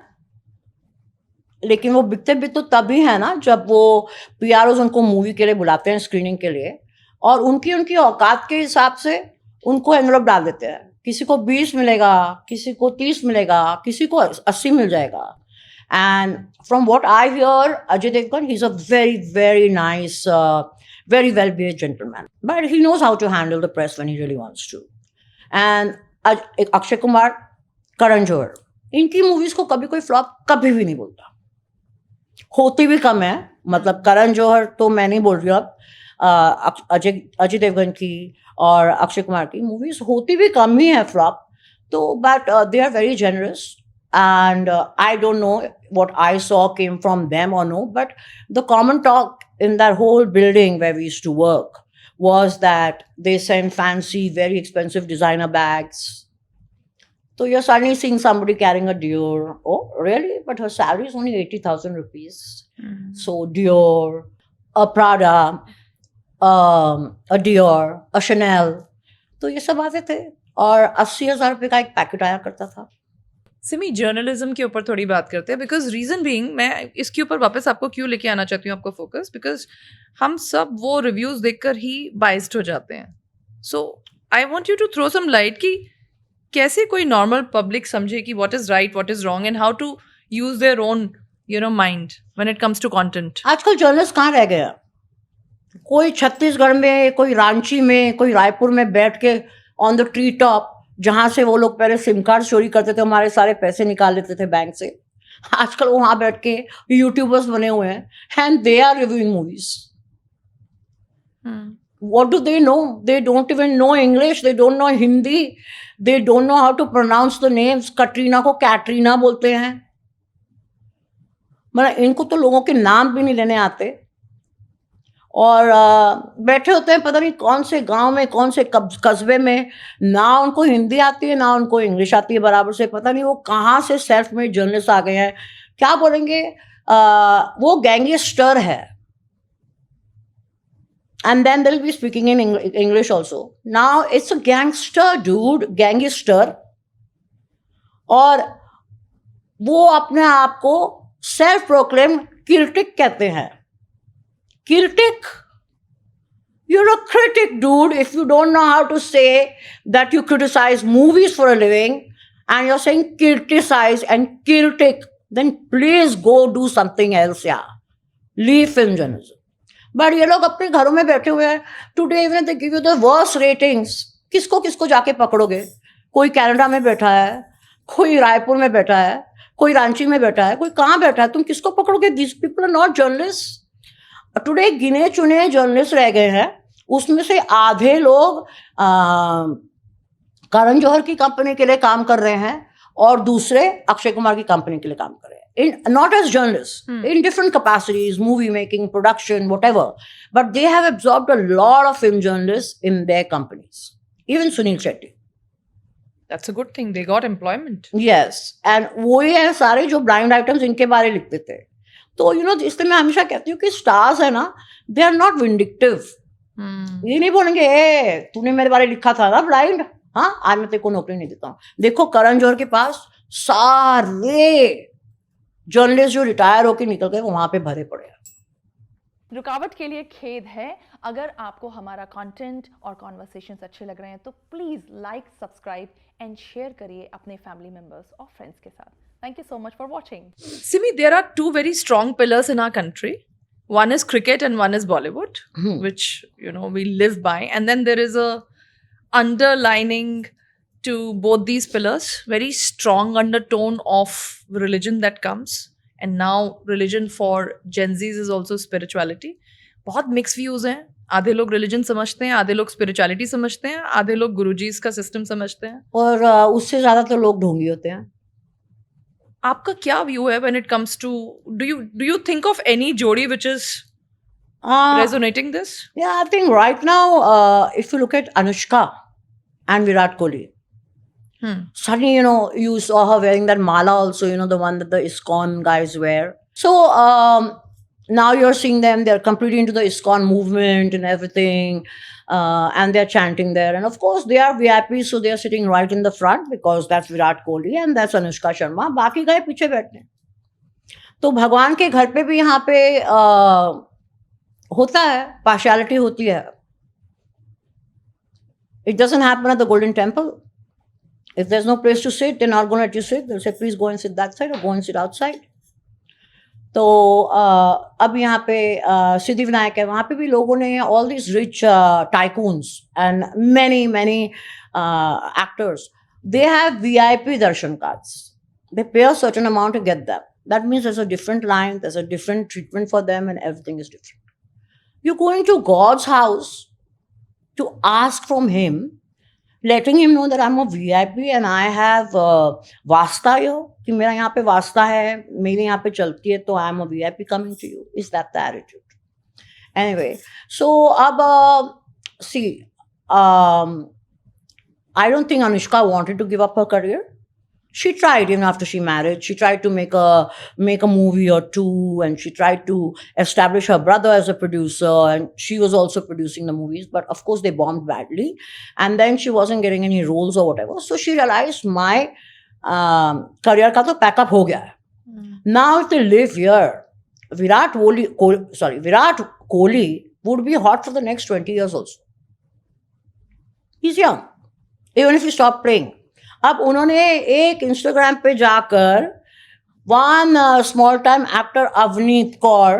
लेकिन वो बिकते भी तो तभी है ना जब वो पीआरओज उनको मूवी के लिए बुलाते हैं, स्क्रीनिंग के लिए, और उनकी औकात के हिसाब से उनको एनवलप डाल देते हैं. किसी को 20 मिलेगा, किसी को 30 मिलेगा, किसी को 80 मिल जाएगा. And from what I hear, Ajay Devgan, he is a very very nice, very well behaved gentleman, but he knows how to handle the press when he really wants to. And Akshay Kumar, Karan Johar, इनकी मूवीज को कभी कोई फ्लॉप कभी भी नहीं बोलता. होती भी कम है. मतलब करण जौहर तो मैं नहीं बोल रही हूँ अब, अजय देवगन की और अक्षय कुमार की मूवीज होती भी कम ही है फ्लॉप. तो but they are very generous. And I don't know what I saw came from them or no, but the common talk in that whole building where we used to work was that they send fancy, very expensive designer bags. So you're suddenly seeing somebody carrying a Dior. Oh, really? But her salary is only 80,000 rupees. So Dior, a Prada, a Dior, a Chanel. तो ये सब आते थे और 80,000 रुपये का एक packet आया करता था. सिमी, जर्नलिज्म के ऊपर थोड़ी बात करते हैं, बिकॉज रीजन बीइंग, मैं इसके ऊपर वापस आपको क्यों लेके आना चाहती हूँ, आपको फोकस, बिकॉज हम सब वो रिव्यूज देखकर ही बाइस्ड हो जाते हैं. So I want you to throw some light कि कैसे कोई नॉर्मल पब्लिक समझे कि what is right, what is wrong, and how to use their own mind when it comes to content. आजकल जर्नलिस्ट कहाँ रह गया? कोई छत्तीसगढ़ में, कोई रांची में, कोई रायपुर में बैठ के ऑन द ट्री टॉप, जहां से वो लोग पहले सिम कार्ड चोरी करते थे, हमारे सारे पैसे निकाल लेते थे बैंक से, आजकल वहां बैठ के यूट्यूबर्स बने हुए हैं and they are reviewing movies. What do they know? They don't even know English. They don't know Hindi. They don't know how to pronounce the names. Katrina को कैटरीना बोलते हैं. मतलब इनको तो लोगों के नाम भी नहीं लेने आते और बैठे होते हैं पता नहीं कौन से गांव में, कौन से कस्बे में. ना उनको हिंदी आती है, ना उनको इंग्लिश आती है बराबर से. पता नहीं वो कहाँ से सेल्फ मेड जर्नलिस्ट आ गए हैं. क्या बोलेंगे, वो गैंगस्टर है. And then they'll be speaking in English also. Now it's a gangster, dude, gangster. और वो अपने आप को सेल्फ प्रोक्लेम क्रिटिक कहते हैं. Critic? You're a critic, dude. If you don't know how to say that you criticize movies for a living and you're saying criticize and critic, then please go do something else, yeah. Leave film journalism. But ये लोग अपने घरों में बैठे हुए हैं. Today even they give you the worst ratings. किसको किसको जाके पकड़ोगे? कोई कनाडा में बैठा है, कोई रायपुर में बैठा है, कोई रांची में बैठा है, कोई कहाँ बैठा है. तुम किसको पकड़ोगे? These people are not journalists. Today गिने चुने जर्नलिस्ट रह गए हैं. उसमें से आधे लोग करण जौहर की कंपनी के लिए काम कर रहे हैं और दूसरे अक्षय कुमार की कंपनी के लिए काम कर रहे हैं. Not as journalists, in different capacities, movie making, production, whatever. But they have absorbed a lot of film journalists in their companies. Even Sunil Shetty. That's a good thing. They got employment. Yes. And वो ये सारे जो blind items इनके बारे लिखते थे. तो इसलिए मैं हमेशा कहती हूँ कि स्टार्स है ना, दे आर नॉट विंडिक्टिव. ये नहीं बोलेंगे ए तूने मेरे बारे लिखा था ना ब्लाइंड, हाँ आज मैं तेरे को नौकरी नहीं देता हूँ. देखो करण जौहर के पास सारे जर्नलिस्ट जो रिटायर होकर निकल गए वो वहां पे भरे पड़े हैं. रुकावट के लिए खेद है. अगर आपको हमारा कंटेंट और कॉन्वर्सेशंस अच्छे लग रहे हैं तो please like, subscribe and share करिए अपने फैमिली मेंबर्स और फ्रेंड्स के साथ. Thank you so much for watching. Simi, there are two very strong pillars in our country. One is cricket and one is Bollywood, which we live by. And then there is a underlining to both these pillars, very strong undertone of religion that comes. And now religion for Gen Zs is also spirituality. बहुत mix views हैं. आधे लोग religion समझते हैं, आधे लोग spirituality समझते हैं, आधे लोग गुरुजीस का सिस्टम समझते हैं. और उससे ज्यादा तो लोग ढोंगी होते हैं. आपका क्या व्यू है when it comes to do you think of any jodi which is resonating this? Yeah, I think right now, if you look at Anushka and Virat Kohli, suddenly, you saw her wearing that mala also, the one that the ISKCON guys wear. So now you're seeing them, they're completely into the ISKCON movement and everything. And they're chanting there. And of course, they are VIPs, so they're sitting right in the front because that's Virat Kohli and that's Anushka Sharma. बाकी गए पीछे बैठने. तो भगवान के घर पे भी यहाँ पे होता है, partiality होती है. It doesn't happen at the Golden Temple. If there's no place to sit, they're not going to let you sit. They'll say, please go and sit that side or go and sit outside. तो अब यहाँ पे सिद्धिविनायक है, वहाँ पे भी लोगों ने all these rich tycoons and many actors, they have VIP darshan cards. They pay a certain amount to get them. That means there's a different line, there's a different treatment for them, and everything is different. You're going to God's house to ask from Him, letting Him know that I'm a VIP and I have vasta here, कि मेरा यहाँ पे वास्ता है, मेरे यहाँ पे चलती है, तो I am a VIP coming to you. Is that the attitude? Anyway, so अब see, I don't think Anushka wanted to give up her career. She tried even after she married. She tried to make a movie or two, and she tried to establish her brother as a producer, and she was also producing the movies. But of course, they bombed badly, and then she wasn't getting any roles or whatever. So she realized my career का तो pack up हो गया है. Now if they live here, Virat Kohli would be hot for the next 20 years also. He's young, even if he stopped playing. अब उन्होंने एक Instagram पे जाकर one small time actor Avneet Kaur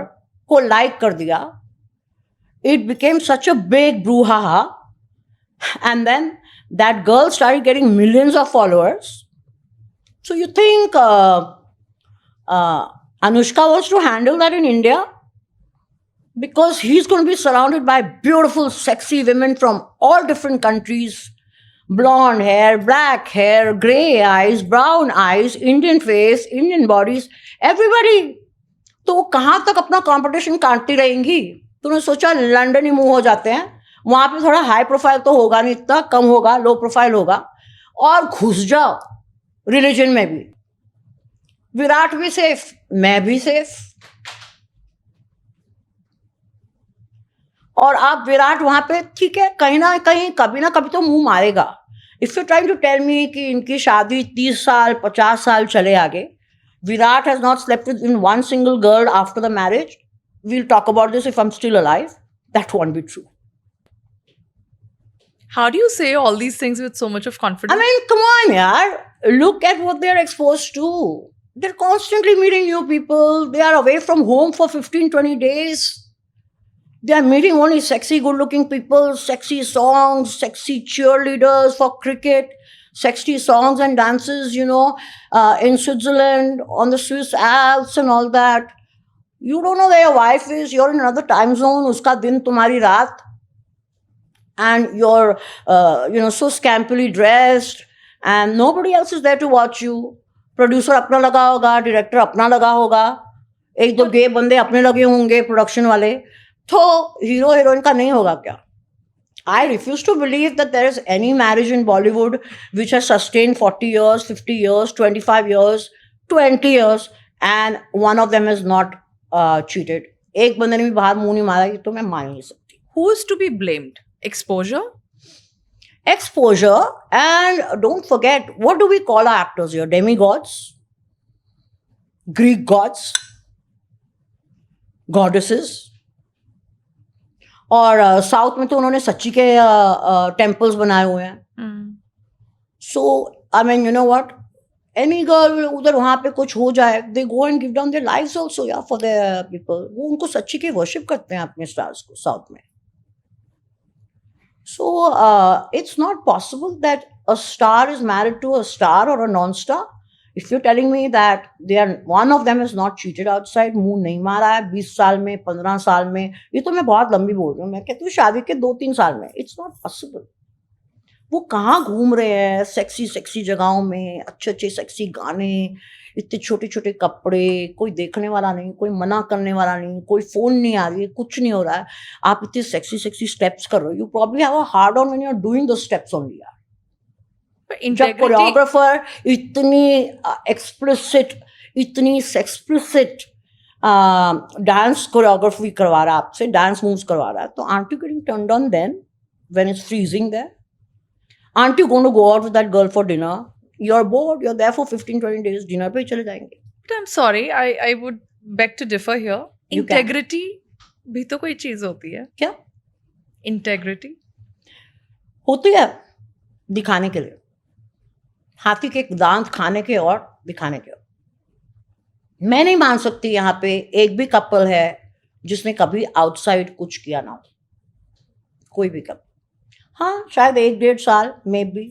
को लाइक कर दिया. It became such a big brouhaha, and then that girl started getting millions of followers. So you think Anushka wants to handle that in India? Because he's going to be surrounded by beautiful, sexy women from all different countries. Blonde hair, black hair, grey eyes, brown eyes, Indian face, Indian bodies, everybody. तो वो कहाँ तक अपना competition काटती रहेंगी? तूने सोचा London ही move हो जाते हैं, वहाँ पे थोड़ा हाई प्रोफाइल तो होगा नहीं, इतना कम होगा, लो प्रोफाइल होगा, और घुस जाओ रिलीजन में भी. विराट भी सेफ, मैं भी सेफ. और आप विराट वहां पे ठीक है, कहीं ना कहीं कभी ना कभी तो मुंह मारेगा. If you trying to tell me कि इनकी शादी 30 साल 50 साल चले आगे, Virat has not slept with in one single girl after the marriage, we'll talk about this if I am still alive. That won't be true. How do you say all these things with so much of confidence? I mean, come on, yaar. Look at what they're exposed to. They're constantly meeting new people. They are away from home for 15-20 days. They are meeting only sexy, good-looking people, sexy songs, sexy cheerleaders for cricket, sexy songs and dances, in Switzerland, on the Swiss Alps and all that. You don't know where your wife is. You're in another time zone. Uska din, tumhari raat. And you're, so scampily dressed. And nobody else is there to watch you. Producer अपना लगा होगा, director अपना लगा होगा, एक दो गे बंदे अपने लगे होंगे प्रोडक्शन वाले. तो हीरो हीरोइन का नहीं होगा क्या? I refuse to believe that there is any marriage in Bollywood which has sustained 40 years, 50 years, 25 years, 20 years, and one of them is not cheated. एक बंदे ने भी बाहर मुंह नहीं मारा, ये तो मैं मान नहीं सकती. Who is to be blamed? Exposure? Exposure, and don't forget, what do we call our actors here? Demigods? Greek gods? Goddesses? और साउथ में तो उन्होंने सच्ची के टेम्पल्स बनाए हुए हैं. So I mean, you know what, Any girl उधर वहाँ पे कुछ हो जाए, they go and give down their lives also, yeah, for their people. वो उनको सच्ची की worship करते हैं अपने stars को साउथ में. So it's not possible that a star is married to a star or a non-star. If you're telling me that one of them is not cheated outside, मुंह नहीं मारा है 20 साल में, 15 साल में, ये तो मैं बहुत लंबी बोल रही हूँ. मैं कहती हूँ शादी के 2-3 साल में. It's not possible. वो कहाँ घूम रहे हैं सेक्सी सेक्सी जगहों में, अच्छे अच्छे सेक्सी गाने, इतने छोटे छोटे कपड़े, कोई देखने वाला नहीं, कोई मना करने वाला नहीं, कोई फोन नहीं आ रही है, कुछ नहीं हो रहा है. आप इतने सेक्सी सेक्सी स्टेप्स कर रहे हो. You probably have a hard on when you are doing the steps only. यार जब कोरियोग्राफर इतनी एक्सप्लिसिट, इतनी एक्सप्लिसिट डांस कोरियोग्राफी करवा रहा है आपसे, डांस मूव्स करवा रहा है, तो aren't you getting turned on then when it's freezing there? Aren't you going to go out with that girl for dinner? You're bored, you're there for 15-20 days, dinner पे चले जाएंगे. But I'm sorry, I would beg to differ here. You can. Integrity भी तो कोई चीज होती है. क्या Integrity. होती है दिखाने के लिए, हाथी के दांत खाने के और दिखाने के. मैं नहीं मान सकती यहाँ पे एक भी कपल है जिसने कभी आउटसाइड कुछ किया ना हो, कोई भी कपल. हाँ शायद 1-1.5 साल मे बी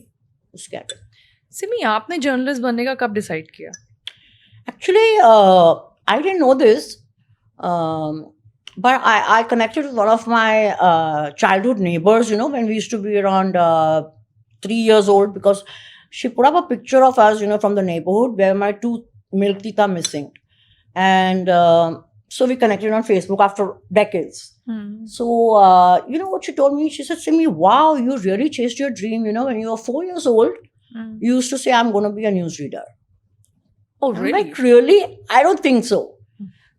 उसके आगे. सिमी, आपने जर्नलिस्ट बनने का कब डिसाइड किया? Actually, I didn't know this, but I connected with one of my childhood neighbors, you know, when we used to be around 3 years old, because she put up a picture of us, you know, from the neighborhood where my 2 milk teeth are missing. And so we connected on Facebook after decades. So, you know what she told me? She said, Simi, wow, you really chased your dream. You know, when you were 4 years old, you used to say, I'm going to be a newsreader. Oh, I'm really? like, really? I don't think so.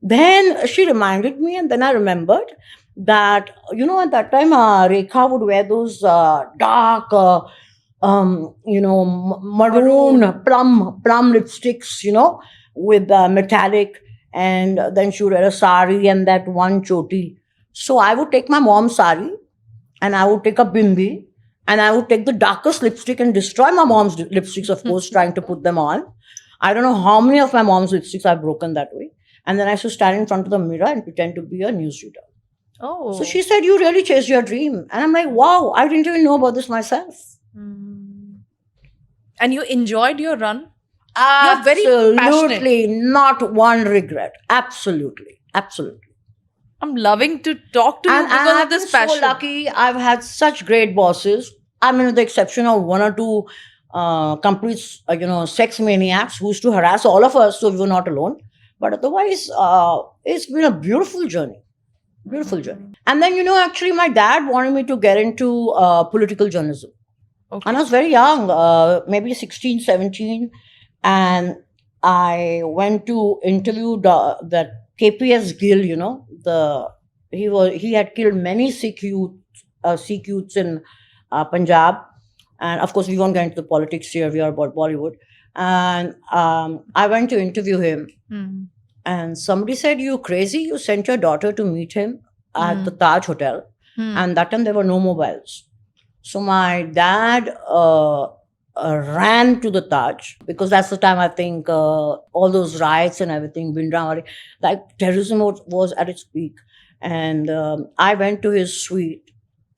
Then she reminded me, and then I remembered that, you know, at that time, Rekha would wear those dark, you know, maroon, plum lipsticks, you know, with metallic, and then she would wear a sari and that one choti. So I would take my mom's sari, and I would take a bindi, and I would take the darkest lipstick and destroy my mom's lipsticks, of course, trying to put them on. I don't know how many of my mom's lipsticks I've broken that way. And then I used to stand in front of the mirror and pretend to be a newsreader. Oh. So she said, you really chased your dream. And I'm like, wow, I didn't even know about this myself. And you enjoyed your run? You're very passionate. Absolutely, not one regret. Absolutely, absolutely. I'm loving to talk to you because I've of this been passion. so lucky. I've had such great bosses. I mean, with the exception of 1 or 2 complete, you know, sex maniacs who used to harass all of us, so we were not alone. But otherwise, it's been a beautiful journey. Beautiful journey. And then, you know, actually, my dad wanted me to get into political journalism. Okay. And I was very young, maybe 16, 17. And I went to interview that KPS Gill, you know, he had killed many Sikh youths in Punjab. And of course, we won't get into the politics here. We are about Bollywood. And I went to interview him. And somebody said, you crazy? You sent your daughter to meet him at the Taj Hotel. And that time there were no mobiles. So my dad ran to the Taj, because that's the time I think all those riots and everything, Bindra, like terrorism was at its peak. And I went to his suite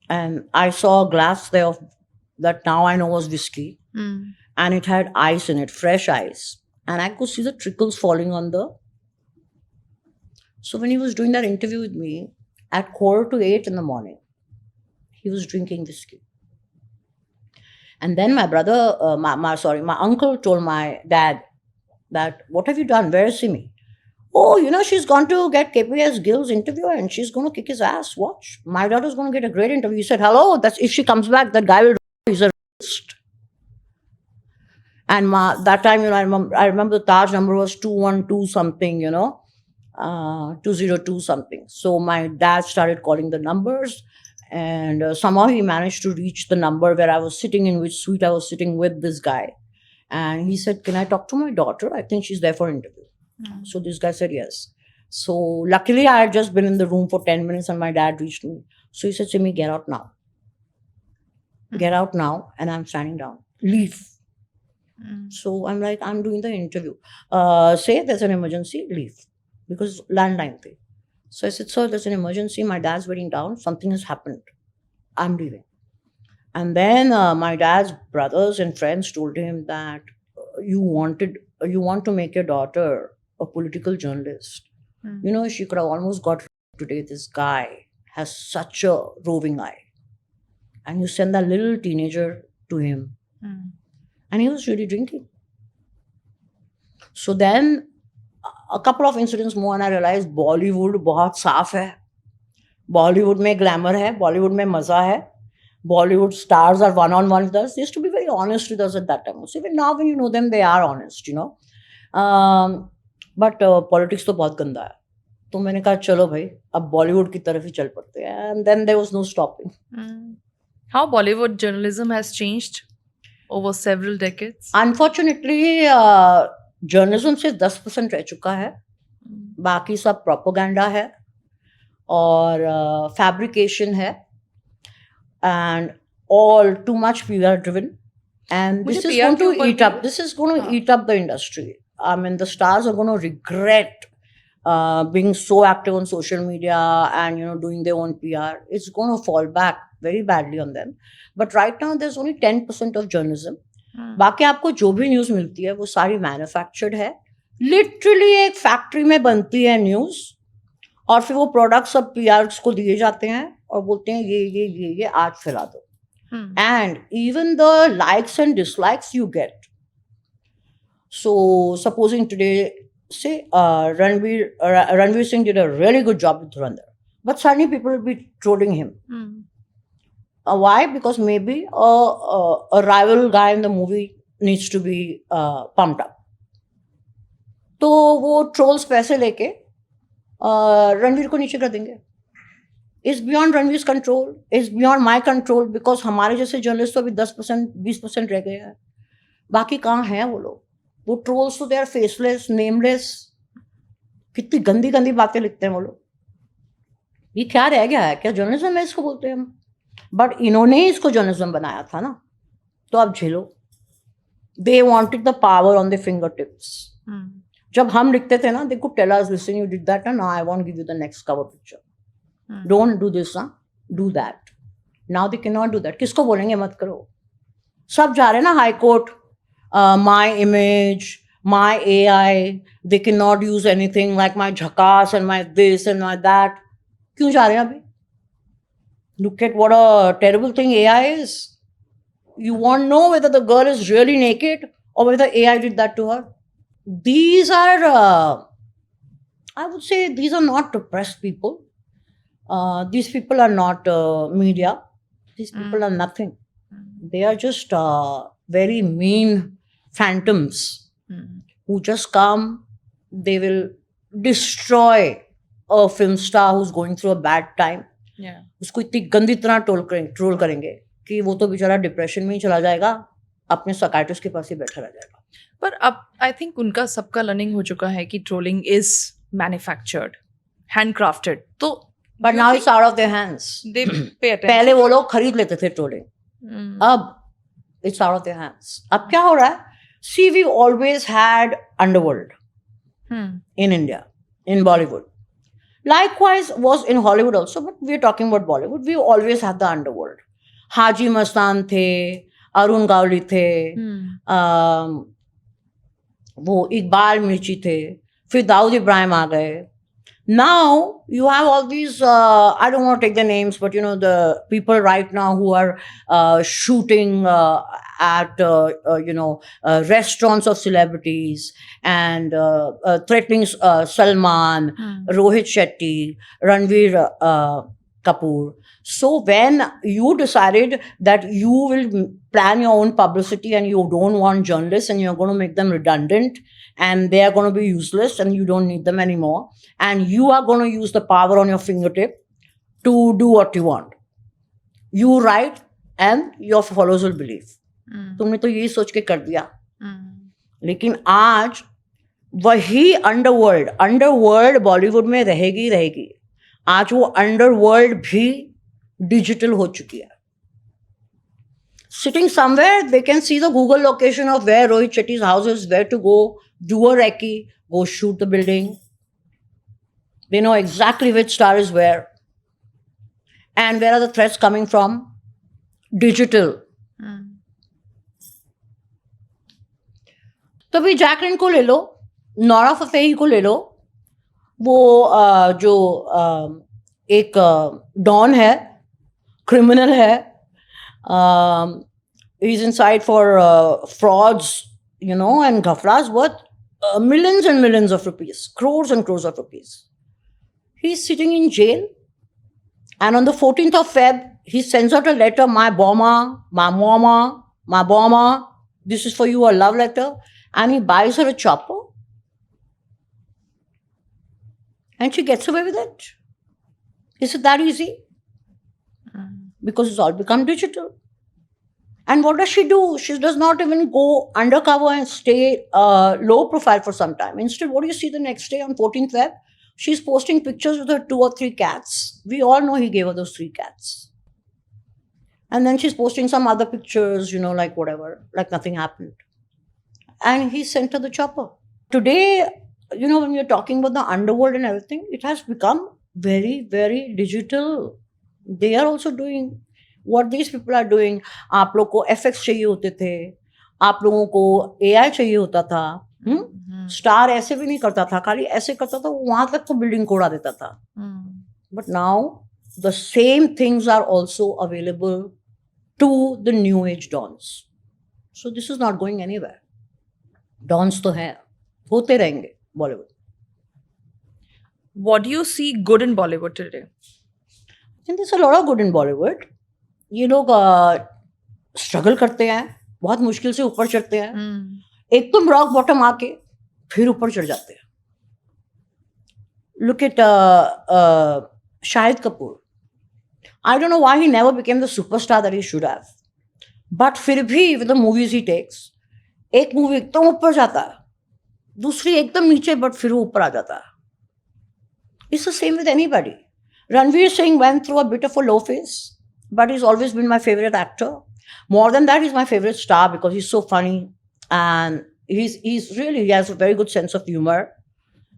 and I saw a glass there of that now I know was whiskey. And it had ice in it, fresh ice. And I could see the trickles falling on the... So when he was doing that interview with me, at 7:45 in the morning, he was drinking whiskey. And then my brother, my uncle told my dad that, what have you done? Where is Simi? Oh, you know, she's gone to get KPS Gill's interview and she's going to kick his ass. Watch. My daughter's going to get a great interview. He said, hello, that's if she comes back, that guy will... He's a racist. And that time, you know, I remember the Taj number was 212 something, you know, 202 something. So my dad started calling the numbers, and somehow he managed to reach the number where I was sitting, in which suite I was sitting with this guy. And he said, can I talk to my daughter? I think she's there for interview. So this guy said yes. So luckily I had just been in the room for 10 minutes and my dad reached me. So he said, Simi, get out now. Get out now. And I'm standing down. Leave. So I'm like, I'm doing the interview. Say there's an emergency, leave. Because landline thing. So I said, sir, there's an emergency. My dad's wedding down. Something has happened. I'm leaving. And then my dad's brothers and friends told him that you want to make your daughter a political journalist. You know, she could have almost got today. This guy has such a roving eye. And you send that little teenager to him. And he was really drinking. So then a couple of incidents more and I realized Bollywood बहुत साफ है. Bollywood में glamour है. Bollywood में मजा है. Bollywood stars are one-on-one with us. They used to be very honest with us at that time. So even now when you know them, they are honest, you know. But politics तो बहुत गंदा है. तो मैंने कहा चलो भाई अब बॉलीवुड की तरफ ही चल पड़ते हैं. And then there was no stopping. How Bollywood journalism has changed over several decades? Unfortunately, journalism से 10% रह चुका है. बाकी सब प्रोपोगंडा है और फैब्रिकेशन है and all too much PR driven, and मुझे this is PR going के to ऊपर eat भी- up. This is going to हाँ. eat up the industry. I mean, the stars are going to regret being so active on social media and doing their own PR. It's going to fall back very badly on them. But right now, there's only 10% of journalism. बाकी आपको जो भी news मिलती है वो सारी manufactured है. Literally एक फैक्ट्री में बनती है न्यूज और फिर वो प्रोडक्ट्स सब पीआर्स को दिए जाते हैं और बोलते हैं ये आज फैला दो. And even the likes and dislikes you get. So supposing today, say Ranveer Singh did a really good job with Dhurandhar, but suddenly people will be trolling him. Why? Because maybe a rival guy in the movie needs to be pumped up. तो वो trolls पैसे लेके रणवीर को नीचे कर देंगे. It's beyond Ranveer's control. It's beyond my control because हमारे जैसे जर्नलिस्ट तो अभी 10% 20% रह गए हैं. बाकी कहाँ हैं वो लोग? वो ट्रोल्स तो दे आर फेसलेस, नेमलेस. कितनी गंदी गंदी बातें लिखते हैं वो लोग. ये क्या रह गया है? क्या जर्नलिज्म है इसको बोलते हैं हम? बट इन्होंने ही इसको जर्नलिज्म बनाया था ना, तो अब झेलो. They wanted the power on the finger tips. जब हम लिखते थे ना, they could tell us, listen you did that ना, I want give you the next cover picture. Don't do this, huh? Do that. Now they cannot do that. किसको बोलेंगे मत करो? सब जा रहे हैं ना high court. My image, my AI, they cannot use anything like my jhakas and my this and my that. क्यों जा रहे हैं अभी? Look at what a terrible thing AI is. You want to know whether the girl is really naked or whether AI did that to her. These are, I would say, these are not depressed people. These people are not media. These people are nothing. They are just very mean phantoms who just come. They will destroy a film star who's going through a bad time. Yeah. उसको इतनी गंदी तरह troll करेंगे कि वो तो बेचारा depression में ही चला जाएगा, अपने साइकियाट्रिस्ट के पास ही बैठा रह जाएगा. पर अब आई थिंक उनका सबका लर्निंग हो चुका है कि ट्रोलिंग इज मैन्युफैक्चर्ड, हैंडक्राफ्टेड. तो but now it's out of their hands. They pay attention. पहले वो लोग खरीद लेते थे ट्रोलिंग, अब it's out of their hands. अब क्या हो रहा है? See we always had underworld in India, in Bollywood. Likewise was in Hollywood also, but we're talking about Bollywood. We always had the underworld. Haji Mastan थे, अरुण गावली थे, वो इकबाल मिर्ची थे, फिर दाऊद इब्राहिम आ गए. Now you have all these, I don't want to take the names, but the people right now who are shooting at restaurants of celebrities and threatening Salman, Rohit Shetty, Ranveer Kapoor. So when you decided that you will plan your own publicity and you don't want journalists and you're going to make them redundant and they are going to be useless and you don't need them anymore, and you are going to use the power on your fingertip to do what you want. You write and your followers will believe. तुमने तो यही सोच के कर दिया. लेकिन आज वही अंडरवर्ल्ड बॉलीवुड में रहेगी. आज वो अंडरवर्ल्ड भी डिजिटल हो चुकी है. sitting somewhere, they can see the Google location of where Rohit Shetty's house is, where to go, do a recce, go shoot the building. They know exactly which star is where and where are the threats coming from. Digital. तो भी Jacqueline को ले लो, Nora Fatehi को ले लो, वो जो एक don है, क्रिमिनल है, he's inside for frauds, you know, and ghaflas worth millions and millions of rupees, crores and crores of rupees. He's sitting in jail, and on the 14th of Feb, he sends out a letter, my bomber, my mama, my bomber, this is for you, a love letter, and he buys her a chopper, and she gets away with it. Is it that easy? Because it's all become digital. And what does she do? She does not even go undercover and stay low profile for some time. Instead, what do you see the next day on 14th Feb? She's posting pictures with her 2 or 3 cats. We all know he gave her those 3 cats. And then she's posting some other pictures, you know, like whatever, like nothing happened. And he sent her the chopper. Today, you know, when we're talking about the underworld and everything, it has become very, very digital. They are also doing what these people are doing. आप लोग को FX चाहिए होते थे, आप लोगों को AI चाहिए होता था. स्टार ऐसे भी नहीं करता था, खाली ऐसे करता था, वहां तक तो बिल्डिंग को उड़ा देता था. But now the same things are also available to the new age dons. So this is not going anywhere. Dons तो है, होते रहेंगे Bollywood. What do you see good in Bollywood today? I think there's a lot of good in Bollywood. ये लोग struggle करते हैं, बहुत मुश्किल से ऊपर चढ़ते हैं, एकदम रॉक बॉटम आके फिर ऊपर चढ़ जाते हैं. Look at Shahid Kapoor. I don't know why he never became the superstar that he should have. But फिर भी with the movies he takes, एक मूवी एकदम ऊपर जाता है, दूसरी एकदम नीचे, बट फिर वो ऊपर आ जाता है. It's the same with anybody. Ranveer Singh went through a bit of a low phase, but he's always been my favorite actor. More than that, he's my favorite star because he's so funny and he has a very good sense of humor.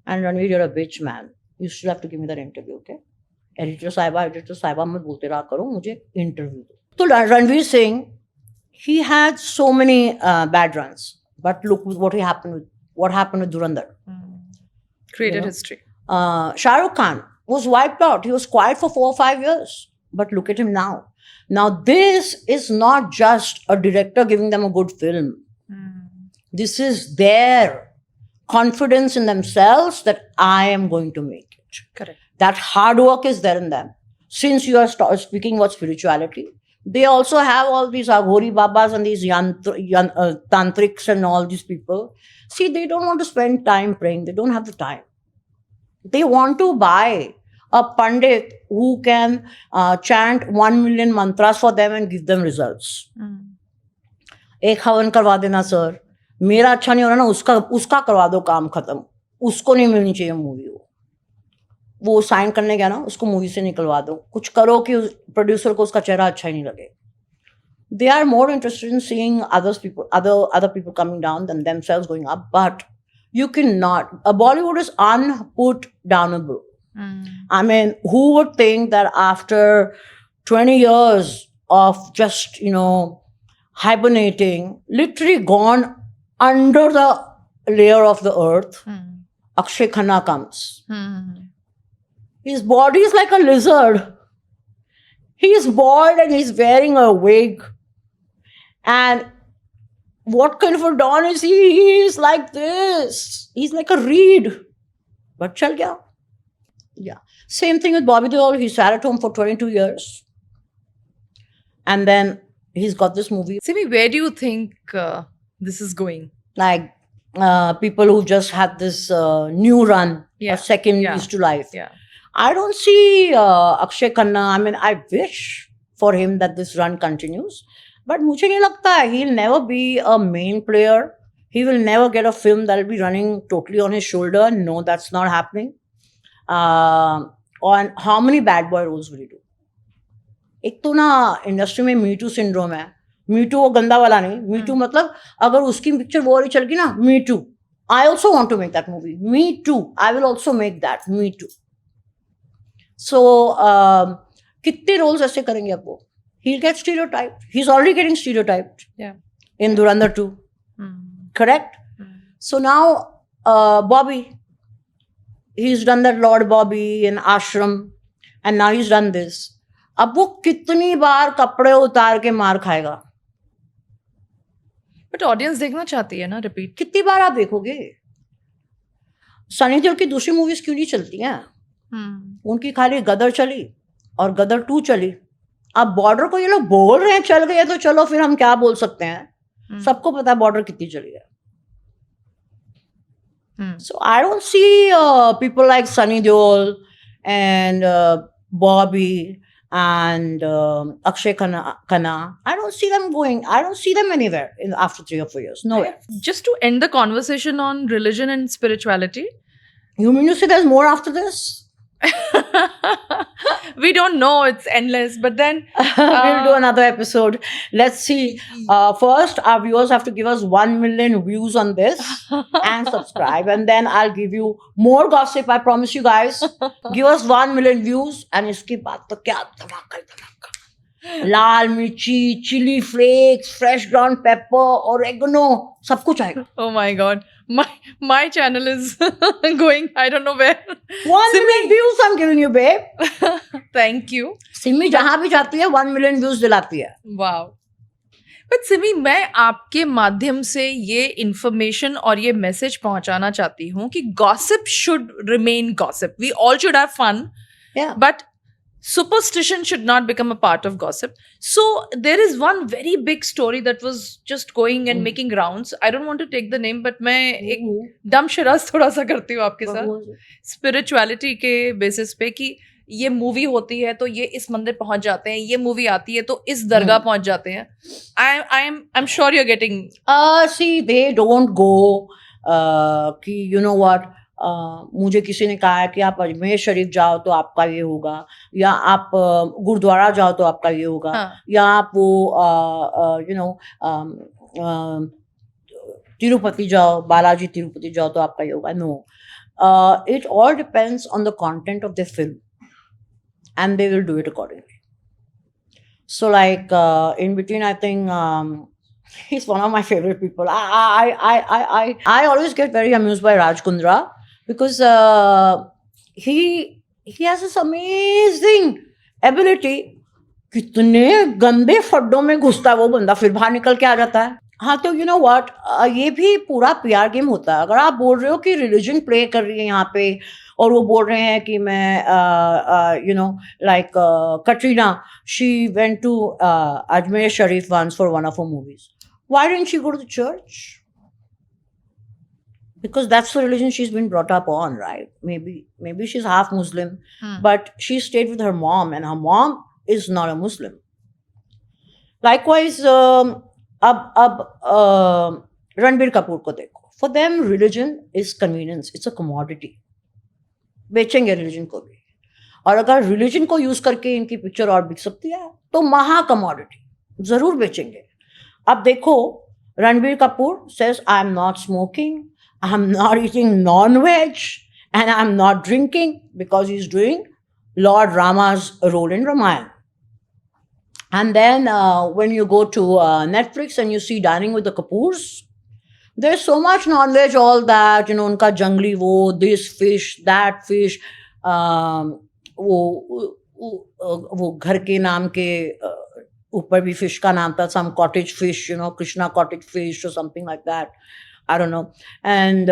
And Ranveer, you're a bitch, man. You still have to give me that interview, okay? Editor साहिबा मत बोलते रहा करो, मुझे interview दो. तो Ranveer Singh, he had so many bad runs, but look what happened with Dhurandhar. Created You know? history. Shah Rukh Khan was wiped out. He was quiet for 4 or 5 years. But look at him now. Now, this is not just a director giving them a good film. This is their confidence in themselves that I am going to make it. Correct. That hard work is there in them. Since you are speaking about spirituality, they also have all these Aghori Babas and these tantrics and all these people. See, they don't want to spend time praying. They don't have the time. They want to buy a pandit who can chant 1 million mantras for them and give them results. एक हवन करवा देना sir, मेरा अच्छा नहीं हो रहा ना, उसका करवा दो, काम खत्म. उसको नहीं मिलनी चाहिए मूवी. वो साइन करने गया ना, उसको मूवी से निकलवा दो. कुछ करो कि प्रोड्यूसर को उसका चेहरा अच्छा ही नहीं लगे. They are more interested in seeing other people coming down than themselves going up. But you cannot. Bollywood is unput downable. I mean, who would think that after 20 years of just, you know, hibernating, literally gone under the layer of the earth, Akshay Khanna comes. His body is like a lizard. He is bald and he's wearing a wig. And what kind of a don is he? He is like this. He's like a reed. But chal gaya. Yeah. Same thing with Bobby Deol. He sat at home for 22 years. And then he's got this movie. Simi, where do you think this is going? Like people who just had this new run, Yeah. a second Yeah. lease to life. Yeah. I don't see Akshay Khanna. I mean, I wish for him that this run continues. But मुझे नहीं लगता है. He'll never be a main player. He will never get a film that will be running totally on his shoulder. No, that's not happening. On how many bad boy roles will he do? एक तो ना industry में me too syndrome है. मी to वो गंदा वाला नहीं, मी to मतलब अगर उसकी पिक्चर वो वाली चल गई ना, me too, I also want to make that movie, me too, I will also make that me too. सो कितने रोल्स ऐसे करेंगे अब वो? He'll get stereotyped. He's already getting stereotyped Yeah. in Durandar 2. Correct? So now, Bobby, he's done that Lord Bobby in Ashram, and now he's done this. अब वो कितनी बार कपड़े उतार के मार खाएगा? बट ऑडियंस देखना चाहती है ना रिपीट. कितनी बार आप देखोगे? सनी देओल की दूसरी मूवीज क्यों नहीं चलती हैं? उनकी खाली गदर चली और गदर 2 चली. अब बॉर्डर को ये लोग बोल रहे हैं चल गए, तो चलो फिर हम क्या बोल सकते हैं? सबको पता है बॉर्डर कितनी चली है. So I don't see people like Sunny Deol and Bobby and Akshay Khanna. I don't see them going. I don't see them anywhere after 3 or 4 years. Nowhere. Just to end the conversation on religion and spirituality. You mean to say there's more after this? We don't know, it's endless, but then We'll do another episode. Let's see. First, our viewers have to give us 1 million views on this and subscribe, and then I'll give you more gossip. I promise you guys. Give us 1 million views, and इसके बाद तो क्या धमाका ही धमाका. लाल मिर्ची, chilli flakes, fresh ground pepper, oregano, सब कुछ आएगा. oh my god, my channel is going I don't know where. 1 million views I'm giving you, babe. Thank you. Simi जहां भी जाती है 1 million views दिलाती है. Wow. बट सिमी, मैं आपके माध्यम से ये इंफॉर्मेशन और ये मैसेज पहुंचाना चाहती हूँ कि gossip should remain gossip. We all should have fun, Yeah. but superstition should not become a part of gossip. So there is one very big story that was just going and making rounds. I don't want to take the name, but मैं एक डम शराज थोड़ा सा करती हूँ आपके साथ spirituality के बेसिस पे कि ये मूवी होती है तो ये इस मंदिर पहुंच जाते हैं, ये मूवी आती है तो इस दरगाह पहुंच जाते हैं. I'm sure you're getting. See, they don't go कि you know what, मुझे किसी ने कहा है कि आप अजमेर शरीफ जाओ तो आपका ये होगा, या आप गुरुद्वारा जाओ तो आपका ये होगा, या आप वो यू नो तिरुपति जाओ, बालाजी तिरुपति जाओ तो आपका ये होगा. No, it all depends on the content of the film, and they will do it accordingly. So like in between, I think he's one of my favorite people. I always get very amused by Raj Kundra because he has this amazing ability. कितने गंदे फड्डों में घुसता है वो बंदा, फिर बाहर निकल के आ जाता है. हाँ, तो यू नो व्हाट, ये भी पूरा पीआर गेम होता है. अगर आप बोल रहे हो कि रिलीजन प्ले कर रही है यहाँ पे, और वो बोल रहे हैं कि मैं you know like Katrina, she went to Ajmer Sharif once for one of her movies. Why didn't she go to the church? Because that's the religion she's been brought up on, right? Maybe she's half Muslim, but she stayed with her mom, and her mom is not a Muslim. Likewise, अब रणबीर कपूर को देखो. For them, religion is convenience. It's a commodity. बेचेंगे religion को भी, और अगर religion को use करके इनकी पिक्चर और बिक सकती है तो महा कमोडिटी जरूर बेचेंगे. अब देखो, Ranbir Kapoor says I am not smoking, I am not eating non-veg, and I am not drinking, because he's doing Lord Rama's role in Ramayana. And then when you go to Netflix and you see Dining with the Kapoors, there's so much non-veg, all that, you know, उनका जंगली वो, this fish, that fish, वो घर के नाम के ऊपर भी fish का नाम था, some cottage fish, you know, Krishna cottage fish or something like that. I don't know. And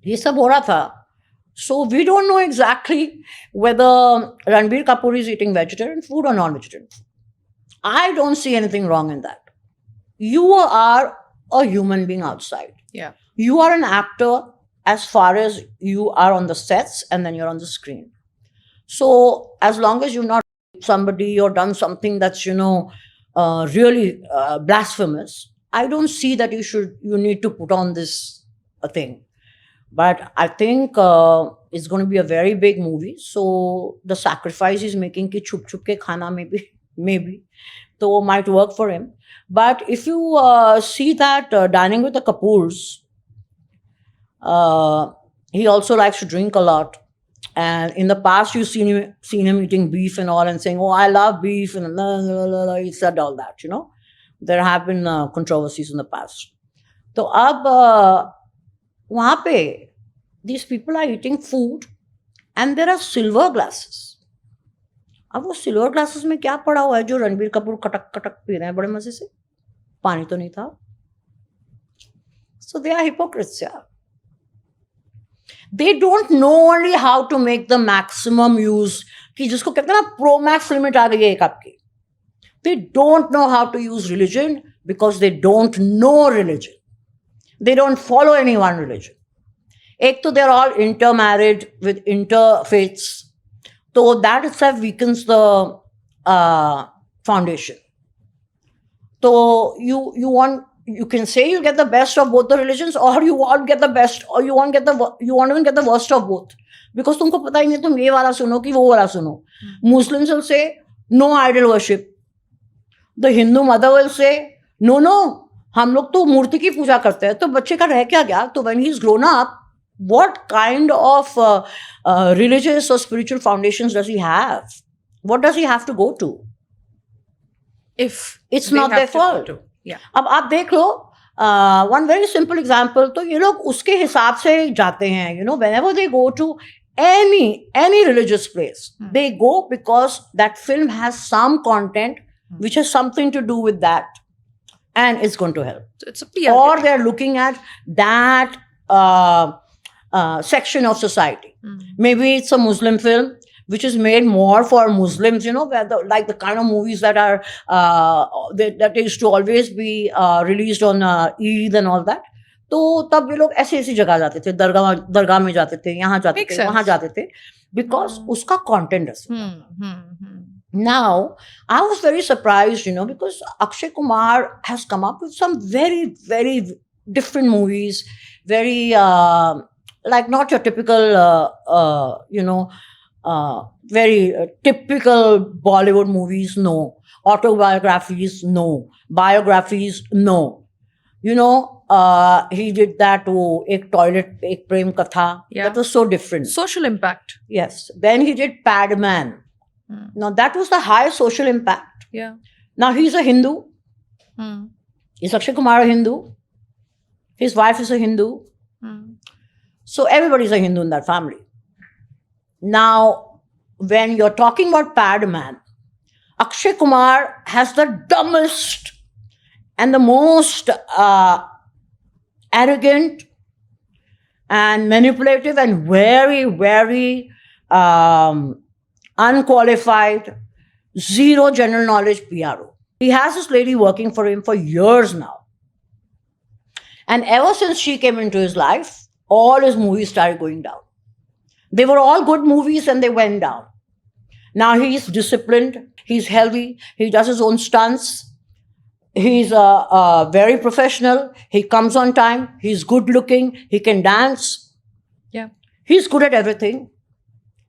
ये सब हो रहा था. So we don't know exactly whether Ranbir Kapoor is eating vegetarian food or non-vegetarian food. I don't see anything wrong in that. You are a human being outside. Yeah. You are an actor as far as you are on the sets and then you're on the screen. So as long as you've not somebody or done something that's, you know, really blasphemous, I don't see that you need to put on this thing. But I think it's going to be a very big movie. So the sacrifice he's making कि छुप छुप के खाना में भी maybe. So might work for him. But if you see that Dining with the Kapoors, he also likes to drink a lot. And in the past, you've seen him eating beef and all and saying, "Oh, I love beef," and he said all that, you know. There have been controversies in the past. So अब वहाँ पे these people are eating food and there are silver glasses. अब वो silver glasses में क्या पड़ा हुआ है जो रणबीर कपूर कटक कटक पी रहे हैं बड़े मजे से? पानी तो नहीं था. So they are hypocrites, yeah. They don't know only how to make the maximum use कि जिसको कहते हैं ना प्रो मैक्स लिमिट आ गई है एक आपकी. They don't know how to use religion because they don't know religion. They don't follow any one religion. एक तो they're all intermarried with interfaiths. So that itself weakens the foundation. So you can say you get the best of both the religions, or you won't get the best, or you won't even get the worst of both, because तुमको पता ही नहीं तुम ये वाला सुनो कि वो वाला सुनो. Muslims will say no idol worship. The Hindu mother will say no, हम लोग तो मूर्ति की पूजा करते हैं. तो बच्चे का रह क्या गया? तो when he's grown up, what kind of religious or spiritual foundations does he have? What does he have to go to? If It's they not have their to go fault. to. Yeah. अब आप देख लो one very simple example. तो ये लोग उसके हिसाब से जाते हैं. You know, whenever they go to any religious place, they go because that film has some content which has something to do with that, and it's going to help. So it's a PR. Or they're looking at that section of society. Maybe it's a Muslim film which is made more for Muslims, you know, where like the kind of movies that are that used to always be released on Eid and all that. तो तब ये लोग ऐसी ऐसी जगह जाते थे, दरगाह में जाते थे, यहाँ जाते थे, वहाँ जाते थे, because उसका content है. Now, I was very surprised, you know, because Akshay Kumar has come up with some very, very different movies, very like not your typical, you know, very typical Bollywood movies, no. Autobiographies, no. Biographies, no. You know, he did that, Ek Toilet, Ek Prem Katha. Yeah. That was so different. Social impact. Yes. Then he did Padman. Now, that was the high social impact. Yeah. Now, he's a Hindu. Is Akshay Kumar a Hindu? His wife is a Hindu. So, everybody's a Hindu in that family. Now, when you're talking about Padman, Akshay Kumar has the dumbest and the most arrogant and manipulative and very, very unqualified, zero general knowledge PRO. He has this lady working for him for years now. And ever since she came into his life, all his movies started going down. They were all good movies and they went down. Now he's disciplined, he's healthy, he does his own stunts, he's very professional, he comes on time, he's good looking, he can dance. Yeah. He's good at everything.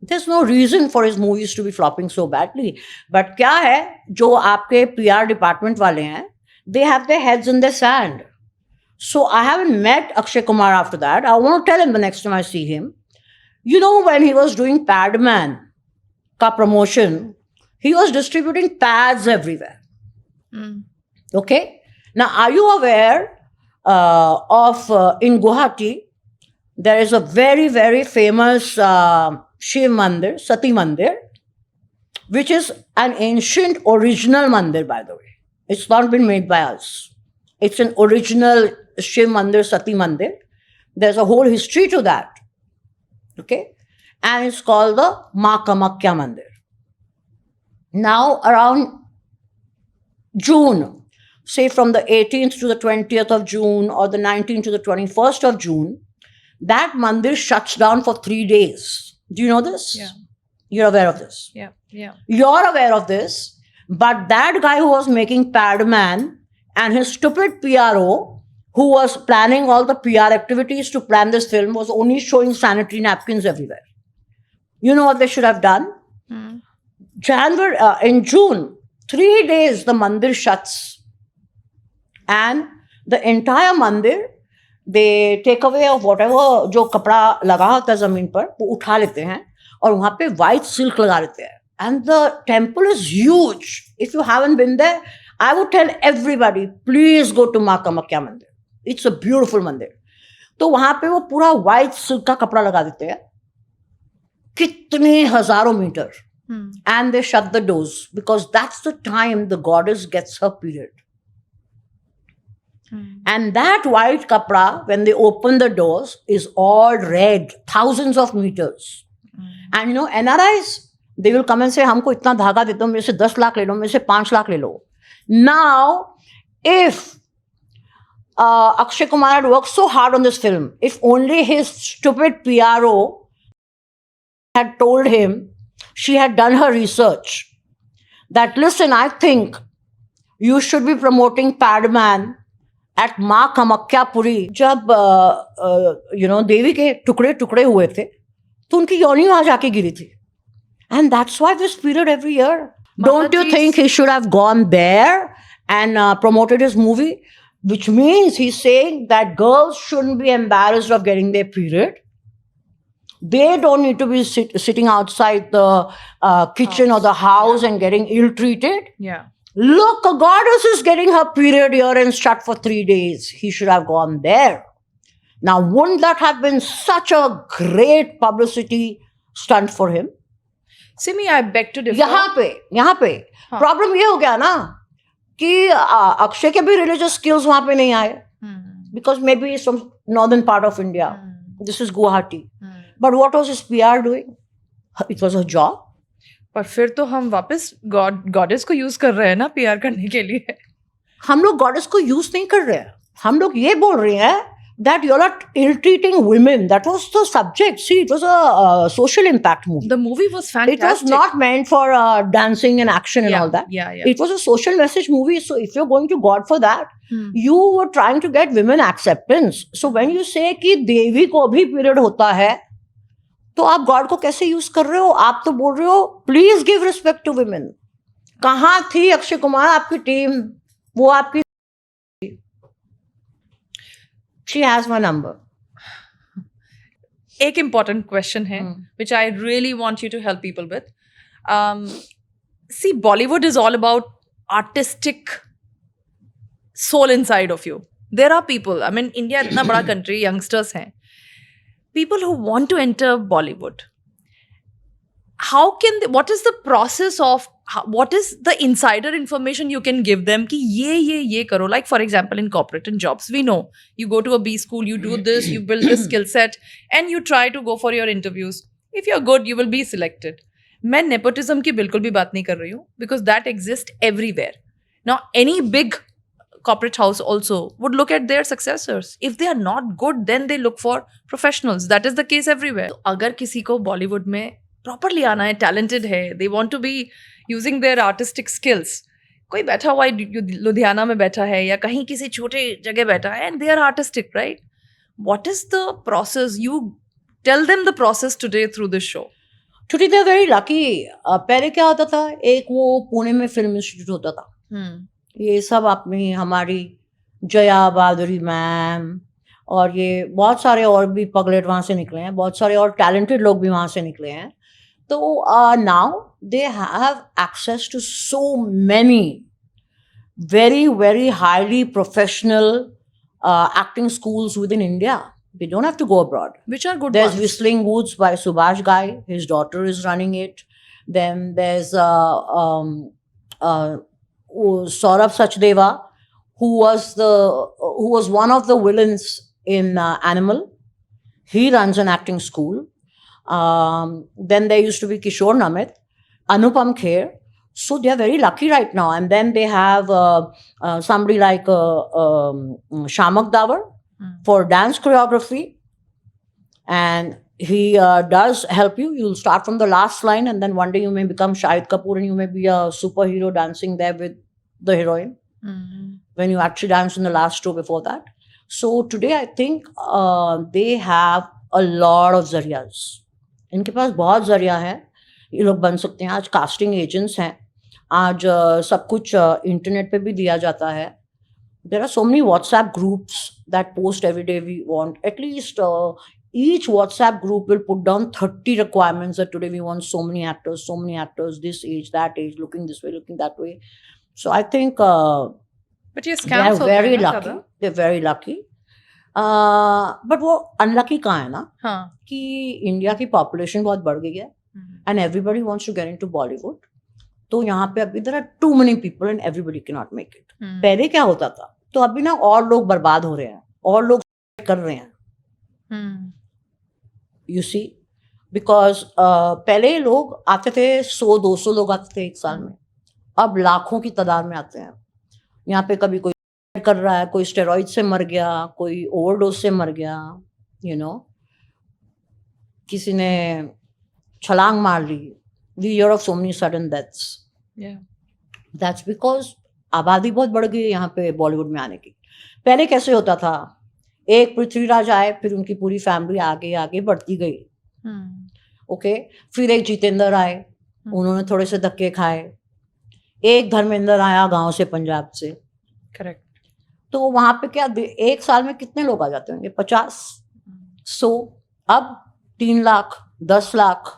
There's no reason for his movies to be flopping so badly. But क्या है जो आपके PR department वाले हैं, they have their heads in the sand. So I haven't met Akshay Kumar after that. I want to tell him the next time I see him. You know, when he was doing Padman ka promotion, he was distributing pads everywhere. Okay? Now, are you aware of in Guwahati, there is a very, very famous Shiv Mandir, Sati Mandir, which is an ancient original mandir, by the way. It's not been made by us. It's an original Shiv Mandir, Sati Mandir. There's a whole history to that. Okay? And it's called the Ma Kamakya Mandir. Now, around June, say from the 18th to the 20th of June or the 19th to the 21st of June, that mandir shuts down for 3 days. Do you know this? Yeah. You're aware of this? Yeah. Yeah. You're aware of this, but that guy who was making Padman and his stupid PRO, who was planning all the PR activities to plan this film, was only showing sanitary napkins everywhere. You know what they should have done? In June, 3 days the mandir shuts, and the entire mandir they take away of whatever जो कपड़ा लगा होता है जमीन पर वो उठा लेते हैं और वहां पे white silk लगा लेते हैं. And the temple is huge. If you haven't been there, I would tell everybody, please go to Maa Kamakhya Mandir. It's a beautiful mandir. तो वहां पे वो पूरा white silk का कपड़ा लगा देते हैं, कितने हजारों metre. And they shut the doors because that's the time the goddess gets her period. And that white kapra, when they open the doors, is all red, thousands of meters. And you know, NRIs, they will come and say, हमको इतना धागा देते हो, मेरे से 10 लाख ले लो, मेरे से 5 लाख ले लो. Now, if Akshay Kumar had worked so hard on this film, if only his stupid PRO had told him, she had done her research, that listen, I think you should be promoting Padman at माँ कामाख्यापुरी. जब देवी के टुकड़े टुकड़े हुए थे तो उनकी योनि वहां जाके गिरी थी. And that's why this period every year. Don't you think he should have gone there and promoted his movie? Which means he's saying that girls shouldn't be embarrassed of getting their period. They don't need to be sitting outside the kitchen or the house and getting ill-treated. Yeah. Look, a goddess is getting her period here and shut for 3 days. He should have gone there. Now, wouldn't that have been such a great publicity stunt for him? Simi, I beg to differ. यहाँ पे problem ये हो गया ना कि अक्षय के भी religious skills वहां पे नहीं आए, because may be from northern part of India. This is Guwahati. But what was his PR doing? It was a job. पर फिर तो हम वापस गॉडेस को यूज कर रहे हैं ना पीआर करने के लिए. हम लोग गॉडेस को यूज नहीं कर रहे हैं. हम लोग ये बोल रहे हैं that you're not ill-treating women. That was the subject. See, it was a social impact movie. The movie was fantastic. It was not meant for dancing and action and all that. Yeah. It was a social message movie. So if you're going to God for that, you were trying to get women acceptance. So when you say कि देवी को भी period होता है, तो आप God को कैसे use कर रहे हो? आप तो बोल रहे हो please give respect to women. कहाँ थी अक्षय कुमार, आपकी टीम? वो आपकी She has my number. एक important question है, which I really want you to help people with. See, Bollywood is all about artistic soul inside of you. There are people, I mean, India इतना बड़ा country, youngsters हैं. People who want to enter Bollywood. How can they, what is the process of, what is the insider information you can give them कि ये करो? Like for example, in corporate and jobs, we know you go to a B school, you do this, you build this skill set, and you try to go for your interviews. If you're good, you will be selected. मैं nepotism की बिल्कुल भी बात नहीं कर रही हूँ, because that exists everywhere. Now, any big corporate house also would look at their successors. If they are not good, then they look for professionals. That is the case everywhere. तो अगर किसी को बॉलीवुड में प्रॉपरली आना है, talented है, they want to be using their artistic skills, कोई बैठा हुआ है लुधियाना में बैठा है या कहीं किसी छोटे जगह बैठा है, and they are artistic, right? What is the process? You tell them the process today through this show. Today they are very lucky. पहले क्या होता था, एक वो पुणे में फिल्म इंस्टीट्यूट होता था. ये सब अपनी हमारी जया बादुरी मैम और ये बहुत सारे और भी पगलेट वहाँ से निकले हैं, बहुत सारे और टैलेंटेड लोग भी वहाँ से निकले हैं. तो now they have access to so many very, very highly professional acting schools within India. They don't have to go abroad. Which are good There's ones. Whistling Woods by Subhash Ghai. His daughter is running it. Then there's Saurabh Sachdeva, who was one of the villains in Animal. He runs an acting school. Then there used to be Kishore Namit, Anupam Kher. So they are very lucky right now. And then they have somebody like Shamak Davar for dance choreography. And he does help you. You'll start from the last line and then one day you may become Shahid Kapoor and you may be a superhero dancing there with the heroine when you actually dance in the last show before that. So today I think they have a lot of zariyas. इनके पास बहुत जरिया है, ये लोग बन सकते हैं. आज कास्टिंग एजेंट्स हैं, आज सब कुछ इंटरनेट पे भी दिया जाता है. There are so many WhatsApp groups that post every day. We want at least each WhatsApp group will put down 30 requirements that today we want so many actors, this age, that age, looking this way, looking that way. So I think But ये they scams are होते हैं very ना lucky. ज़्यादा. They're very lucky. But वो unlucky कहाँ है ना हाँ. कि इंडिया की पॉपुलेशन बहुत बढ़ गई है and everybody wants to get into Bollywood. तो यहाँ पे अभी there are too many people and everybody cannot make it. पहले क्या होता था, तो अभी ना और लोग बर्बाद हो रहे हैं और लोग कर रहे हैं. यू सी, बिकॉज पहले लोग आते थे 100-200 लोग आते थे एक साल में, अब लाखों की तादाद में आते हैं. यहाँ पे कभी कोई कर रहा है, कोई स्टेरॉइड से मर गया, कोई ओवरडोज से मर गया, यू नो, किसी ने छलांग मार ली. We hear of so many sudden deaths. That's because आबादी बहुत बढ़ गई है यहाँ पे बॉलीवुड में आने की. पहले कैसे होता था, एक पृथ्वीराज आए, फिर उनकी पूरी फैमिली आगे आगे बढ़ती गई. ओके, फिर एक जितेंद्र आए, उन्होंने थोड़े से धक्के खाए. एक धर्मेंद्र आया गांव से, पंजाब से. करेक्ट. तो वहां पे क्या एक साल में कितने लोग आ जाते होंगे? 50, 100. अब 3 lakh, 10 lakh.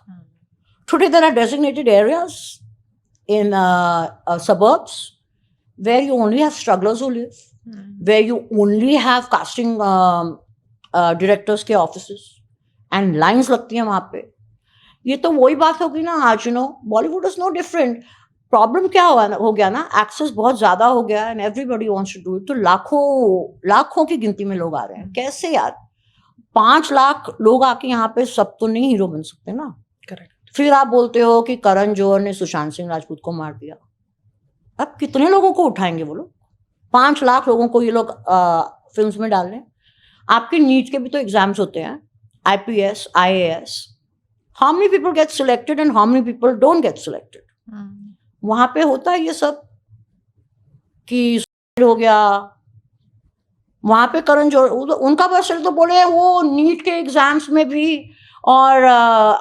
Today there are designated areas in suburbs where you only have strugglers who live, where you only have casting directors के offices and lines लगती हैं वहाँ पे. ये तो वही बात होगी ना आज, you know, Bollywood is no different. Problem क्या हो गया ना, एक्सेस बहुत ज्यादा हो गया and everybody wants to do it. तो लाखों की गिनती में लोग आ रहे हैं. कैसे यार, 5 लाख लोग आके यहाँ पे सब तो नहीं हीरो बन सकते ना. करेक्ट. फिर आप बोलते हो कि करण जौहर ने सुशांत सिंह राजपूत को मार दिया. अब कितने लोगों को उठाएंगे वो लोग? 5 लाख लोगों को ये लोग फिल्म्स में डाल रहे हैं. आपके नीट के भी तो एग्जाम्स होते हैं, IPS, IAS. How many people get selected and how many people don't get selected? वहां पे होता है ये सब कि हो गया. वहां पे करण जौहर, उनका बस तो बोले वो नीट के एग्जाम्स में भी और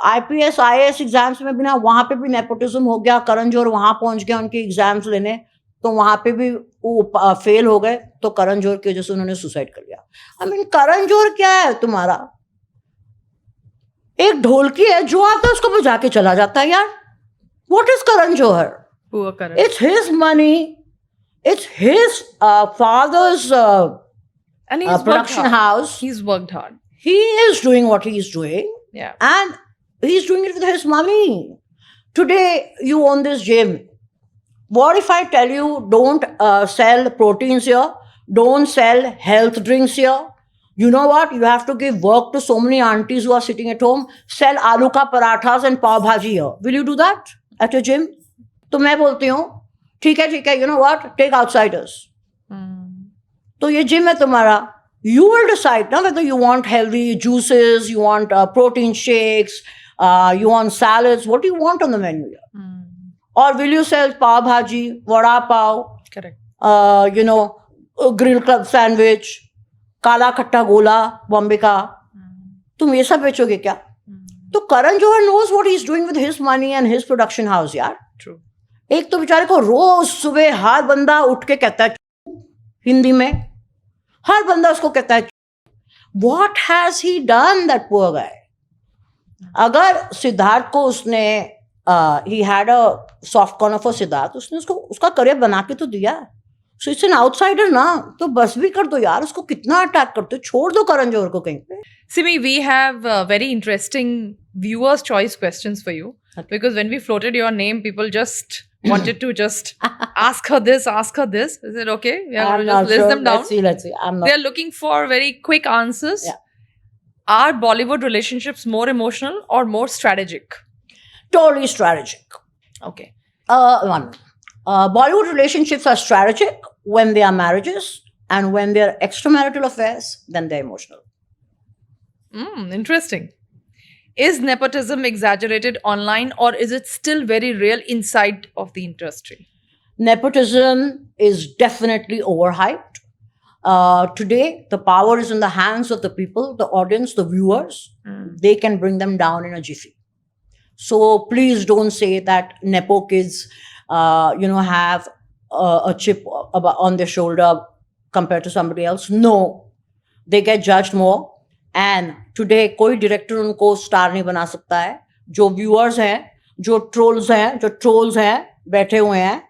IPS IAS एग्जाम्स में भी ना, वहां पे भी नेपोटिज्म हो गया. करण जौहर वहां पहुंच गया उनके एग्जाम्स लेने, तो वहां पे भी वो फेल हो गए, तो करण जौहर की वजह से उन्होंने सुसाइड कर लिया. आई मीन, करण जौहर क्या है तुम्हारा? एक ढोलकी है, जो आता है उसको बजा के चला जाता है यार. What is Karan Johar? Poor Karan. It's his money. It's his father's And he's production worked hard. house. He's worked hard. He is doing what he is doing, Yeah. and he's doing it with his money. Today, you own this gym. What if I tell you, don't sell proteins here, don't sell health drinks here? You know what? You have to give work to so many aunties who are sitting at home. Sell aloo ka parathas and pav bhaji here. Will you do that at your gym? तो मैं बोलती हूँ ठीक है, you know what, take outsiders. तो ये gym है तुम्हारा. You will decide now whether you want healthy juices, you want protein shakes, you want salads. What do you want on the menu here? Or will you sell pav bhaji, vada pav, Correct. you know, grill club sandwich, काला खट्टा गोला बॉम्बे का? तुम ये सब बेचोगे क्या? तो करण जौहर knows what he's doing with his money and his production house यार. True. एक तो बेचारे को रोज सुबह हर बंदा उठ के कहता है, हिंदी में हर बंदा उसको कहता है, what has he done that poor guy? अगर सिद्धार्थ को उसने he had a soft corner for Siddharth, उसने उसको उसका करियर बना के तो दिया. सो इट्स एन आउटसाइडर ना, तो बस भी कर दो यार. उसको कितना अटैक करते हो, छोड़ दो करण जौहर को कहीं पे. Simi, we have very interesting viewers' choice questions for you. Okay. Because when we floated your name, people just wanted to just ask her this, ask her this. Is it okay? We are going to just list them down. Let's see. I'm not. They are looking for very quick answers. Yeah. Are Bollywood relationships more emotional or more strategic? Totally strategic. Okay. One. Bollywood relationships are strategic when they are marriages, and when they are extramarital affairs, then they're emotional. Interesting. Is nepotism exaggerated online or is it still very real inside of the industry? Nepotism is definitely overhyped. Today, the power is in the hands of the people, the audience, the viewers. They can bring them down in a jiffy. So please don't say that Nepo kids have a chip on their shoulder compared to somebody else. No, they get judged more. And today कोई director उनको star नहीं बना सकता है. जो viewers हैं, जो trolls हैं, बैठे हुए हैं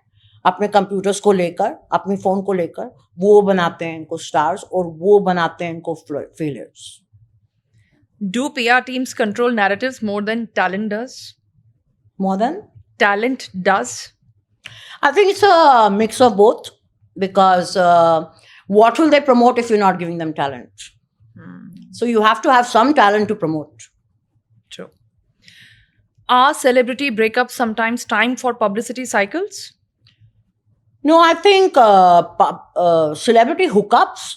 अपने computers को लेकर, अपनी phone को लेकर, वो बनाते हैं इनको stars और वो बनाते हैं इनको failures. Do PR teams control narratives more than talent does? More than? Talent does? I think it's a mix of both, because what will they promote if you're not giving them talent? So you have to have some talent to promote. True. Are celebrity breakups sometimes time for publicity cycles? No, I think celebrity hookups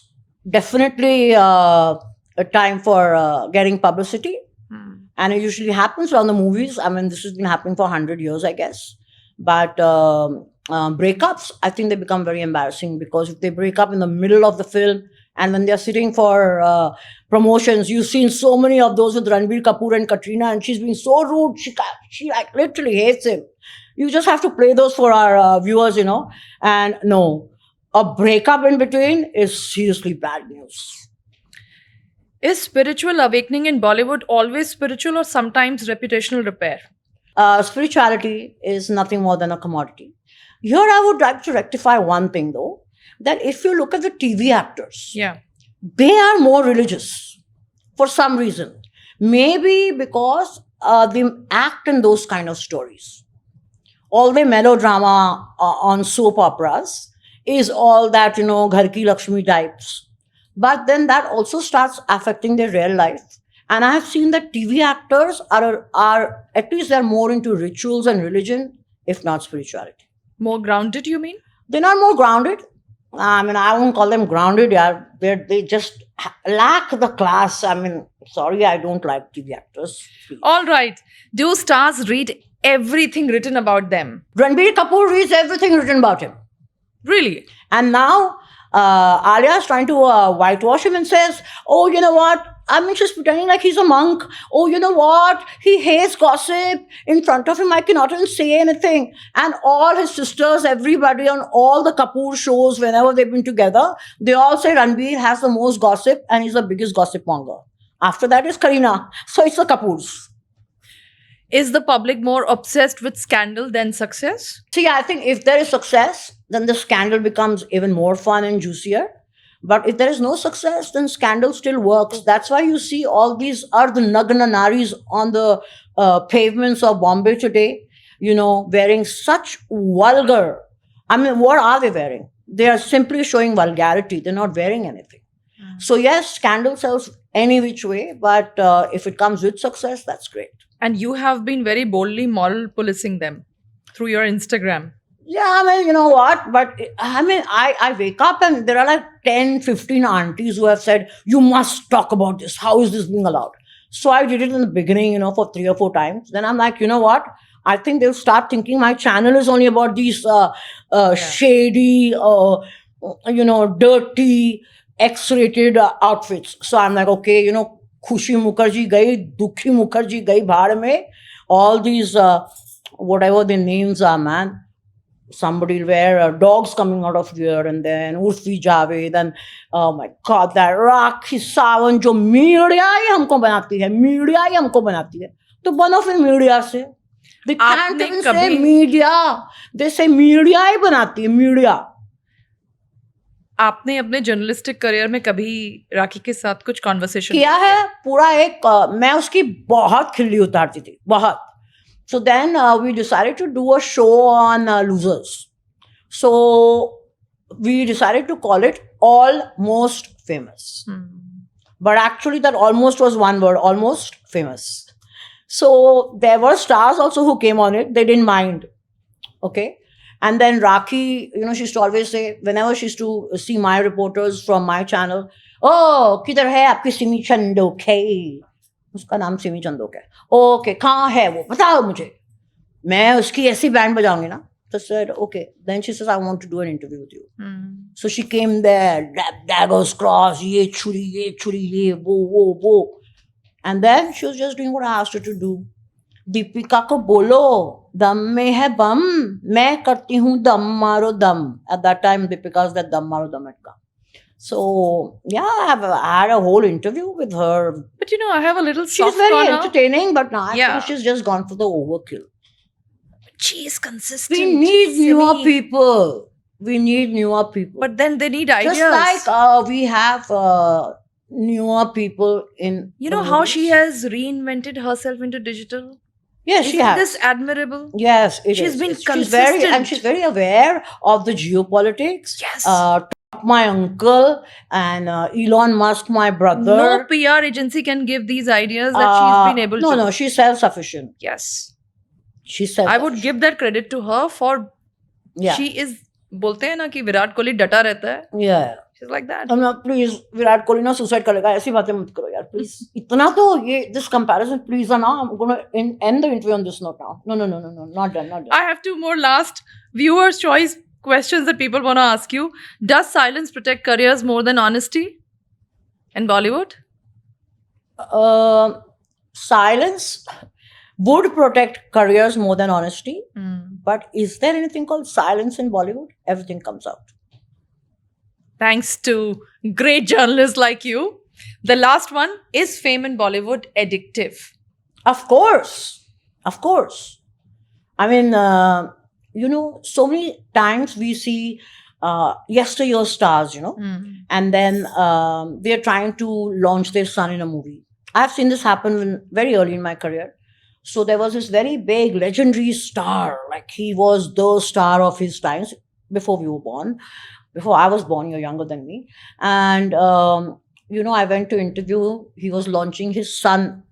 definitely a time for getting publicity. And it usually happens around the movies. I mean, this has been happening for 100 years, I guess. But breakups, I think they become very embarrassing, because if they break up in the middle of the film and when they're sitting for promotions, you've seen so many of those with Ranbir Kapoor and Katrina, and she's been so rude. She like literally hates him. You just have to play those for our viewers, And no, a breakup in between is seriously bad news. Is spiritual awakening in Bollywood always spiritual or sometimes reputational repair? Spirituality is nothing more than a commodity. Here, I would like to rectify one thing, though, that if you look at the TV actors, Yeah. they are more religious for some reason. Maybe because they act in those kind of stories. All the melodrama on soap operas is all that, Ghar Ki Lakshmi types. But then that also starts affecting their real life. And I have seen that TV actors are at least they're more into rituals and religion, if not spirituality. More grounded, you mean? They're not more grounded. I mean, I won't call them grounded. Yeah, they just lack the class. I mean, sorry, I don't like TV actors. All right. Do stars read everything written about them? Ranbir Kapoor reads everything written about him. Really? And now Alia is trying to whitewash him and says, oh, you know what? I mean, she's pretending like he's a monk. Oh, you know what? He hates gossip. In front of him, I cannot even say anything. And all his sisters, everybody on all the Kapoor shows, whenever they've been together, they all say Ranbir has the most gossip and he's the biggest gossip monger. After that is Kareena. So it's the Kapoors. Is the public more obsessed with scandal than success? See, I think if there is success, then the scandal becomes even more fun and juicier. But if there is no success, then scandal still works. That's why you see all these Ardh Nagna Naris on the pavements of Bombay today, wearing such vulgar. I mean, what are they wearing? They are simply showing vulgarity. They're not wearing anything. So yes, scandal sells any which way. But if it comes with success, that's great. And you have been very boldly moral policing them through your Instagram. Yeah, I mean, you know what? But I mean, I wake up and there are like 10, 15 aunties who have said, you must talk about this. How is this being allowed? So I did it in the beginning, for 3 or 4 times. Then I'm like, you know what? I think they'll start thinking my channel is only about these shady, dirty, X-rated outfits. So I'm like, okay, Khushi Mukherjee gayi, Dukhi Mukherjee gayi bhar mein. All these, whatever their names are, man. Somebody will wear dogs coming out of there, and then Urfi Javed, and oh my God, that Rakhi Sawant jo media hi humko banati hai, media hi humko banati hai. To bano fir media se. They can't even say media. They say media hi banati hai, media. आपने अपने journalistic career में कभी राखी के साथ कुछ conversation किया है? पूरा एक मैं उसकी बहुत खिल्ली उतारती थी, बहुत. So then we decided to do a show on losers. So we decided to call it Almost Famous. But actually that almost was one word, almost famous. So there were stars also who came on it. They didn't mind. Okay. And then Rakhi, she used to always say, whenever she used to see my reporters from my channel, oh, kidhar hai aapki Simi Chandoke? उसका नाम सिमी चंदोक है. Okay, कहाँ है वो, बताओ मुझे. मैं उसकी ऐसी बैंड बजाऊंगी ना. So said, okay. Then she says, I want to do an interview with you. So she came there, daggers cross, ye churi, ye, wo. And then she was just doing what I asked her to do. Deepika को बोलो दम में है बम, मैं करती हूँ दम मारो दम. At that time, Deepika's that dam maro dam had come. So yeah, I had a whole interview with her. But you know, I have a little She's soft very corner. entertaining, but now I Yeah. think she's just gone for the overkill. She is consistent. We need She's newer semi- people. We need newer people. But then they need ideas. just like we have newer people in you the know how movies. she has reinvented herself into digital? Yes, she Isn't has. this admirable? Yes, it She's is. been She's very and consistent. she's very aware of the geopolitics. Yes. My uncle and Elon Musk, my brother. No PR agency can give these ideas that she's been able no, to. No, she's self-sufficient. Yes. She's I self-sufficient. would give that credit to her for Yeah. she is बोलते हैं ना कि विराट कोहली डटा रहता है. Yeah. She's like that. Please Virat Kohli ना suicide करेगा, ऐसी बातें मत करो यार प्लीज. इतना तो ये दिस कंपैरिजन प्लीज ना. I'm gonna end the interview on this note now. No, not done. I have two more last viewers' choice questions that people want to ask you. Does silence protect careers more than honesty in Bollywood? Silence would protect careers more than honesty. But is there anything called silence in Bollywood? Everything comes out. Thanks to great journalists like you. The last one, is fame in Bollywood addictive? Of course. I mean, so many times we see yesteryear stars, and then they're trying to launch their son in a movie. I've seen this happen very early in my career. So there was this very big legendary star, like he was the star of his times before we were born. Before I was born, you're younger than me. And, I went to interview, he was launching his son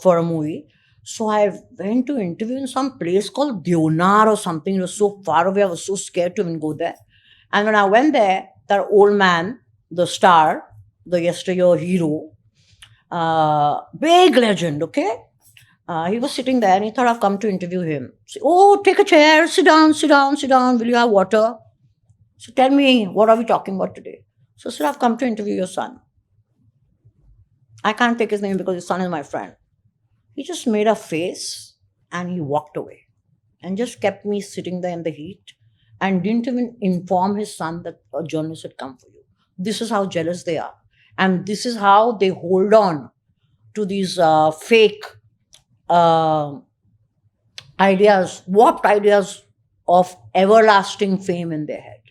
for a movie. So I went to interview in some place called Deonar or something. It was so far away, I was so scared to even go there. And when I went there, that old man, the star, the yesteryear hero, big legend, okay? He was sitting there and he thought I've come to interview him. So, oh, take a chair, sit down. Will you have water? So tell me, what are we talking about today? So sir, I've come to interview your son. I can't take his name because his son is my friend. He just made a face and he walked away and just kept me sitting there in the heat and didn't even inform his son that a journalist had come for you. This is how jealous they are. And this is how they hold on to these fake ideas, warped ideas of everlasting fame in their head.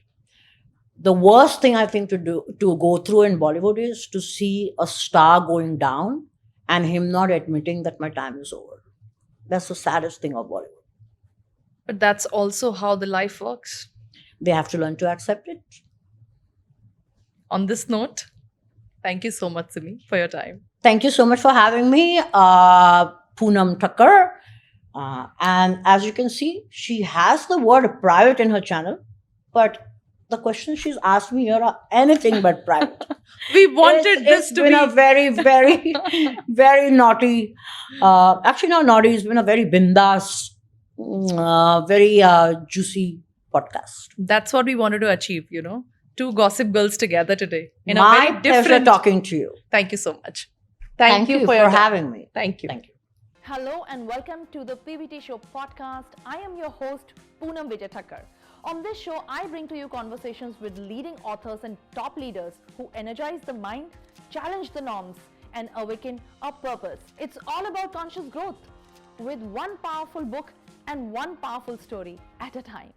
The worst thing I think to go through in Bollywood is to see a star going down and him not admitting that my time is over. That's the saddest thing of Bollywood. But that's also how the life works. They have to learn to accept it. On this note, thank you so much, Simi, for your time. Thank you so much for having me, Poonam Thakkar. And as you can see, she has the word private in her channel, but the questions she's asked me here are anything but private. We wanted this to been be a very, very, very naughty. Actually, not naughty. It's been a very bindas, very juicy podcast. That's what we wanted to achieve, Two gossip girls together today. In My a very different pleasure talking to you. Thank you so much. Thank you for your time. having me. Thank you. Thank you. Hello and welcome to the PVT Show podcast. I am your host, Poonam Vijay Thakkar. On this show, I bring to you conversations with leading authors and top leaders who energize the mind, challenge the norms, and awaken a purpose. It's all about conscious growth with one powerful book and one powerful story at a time.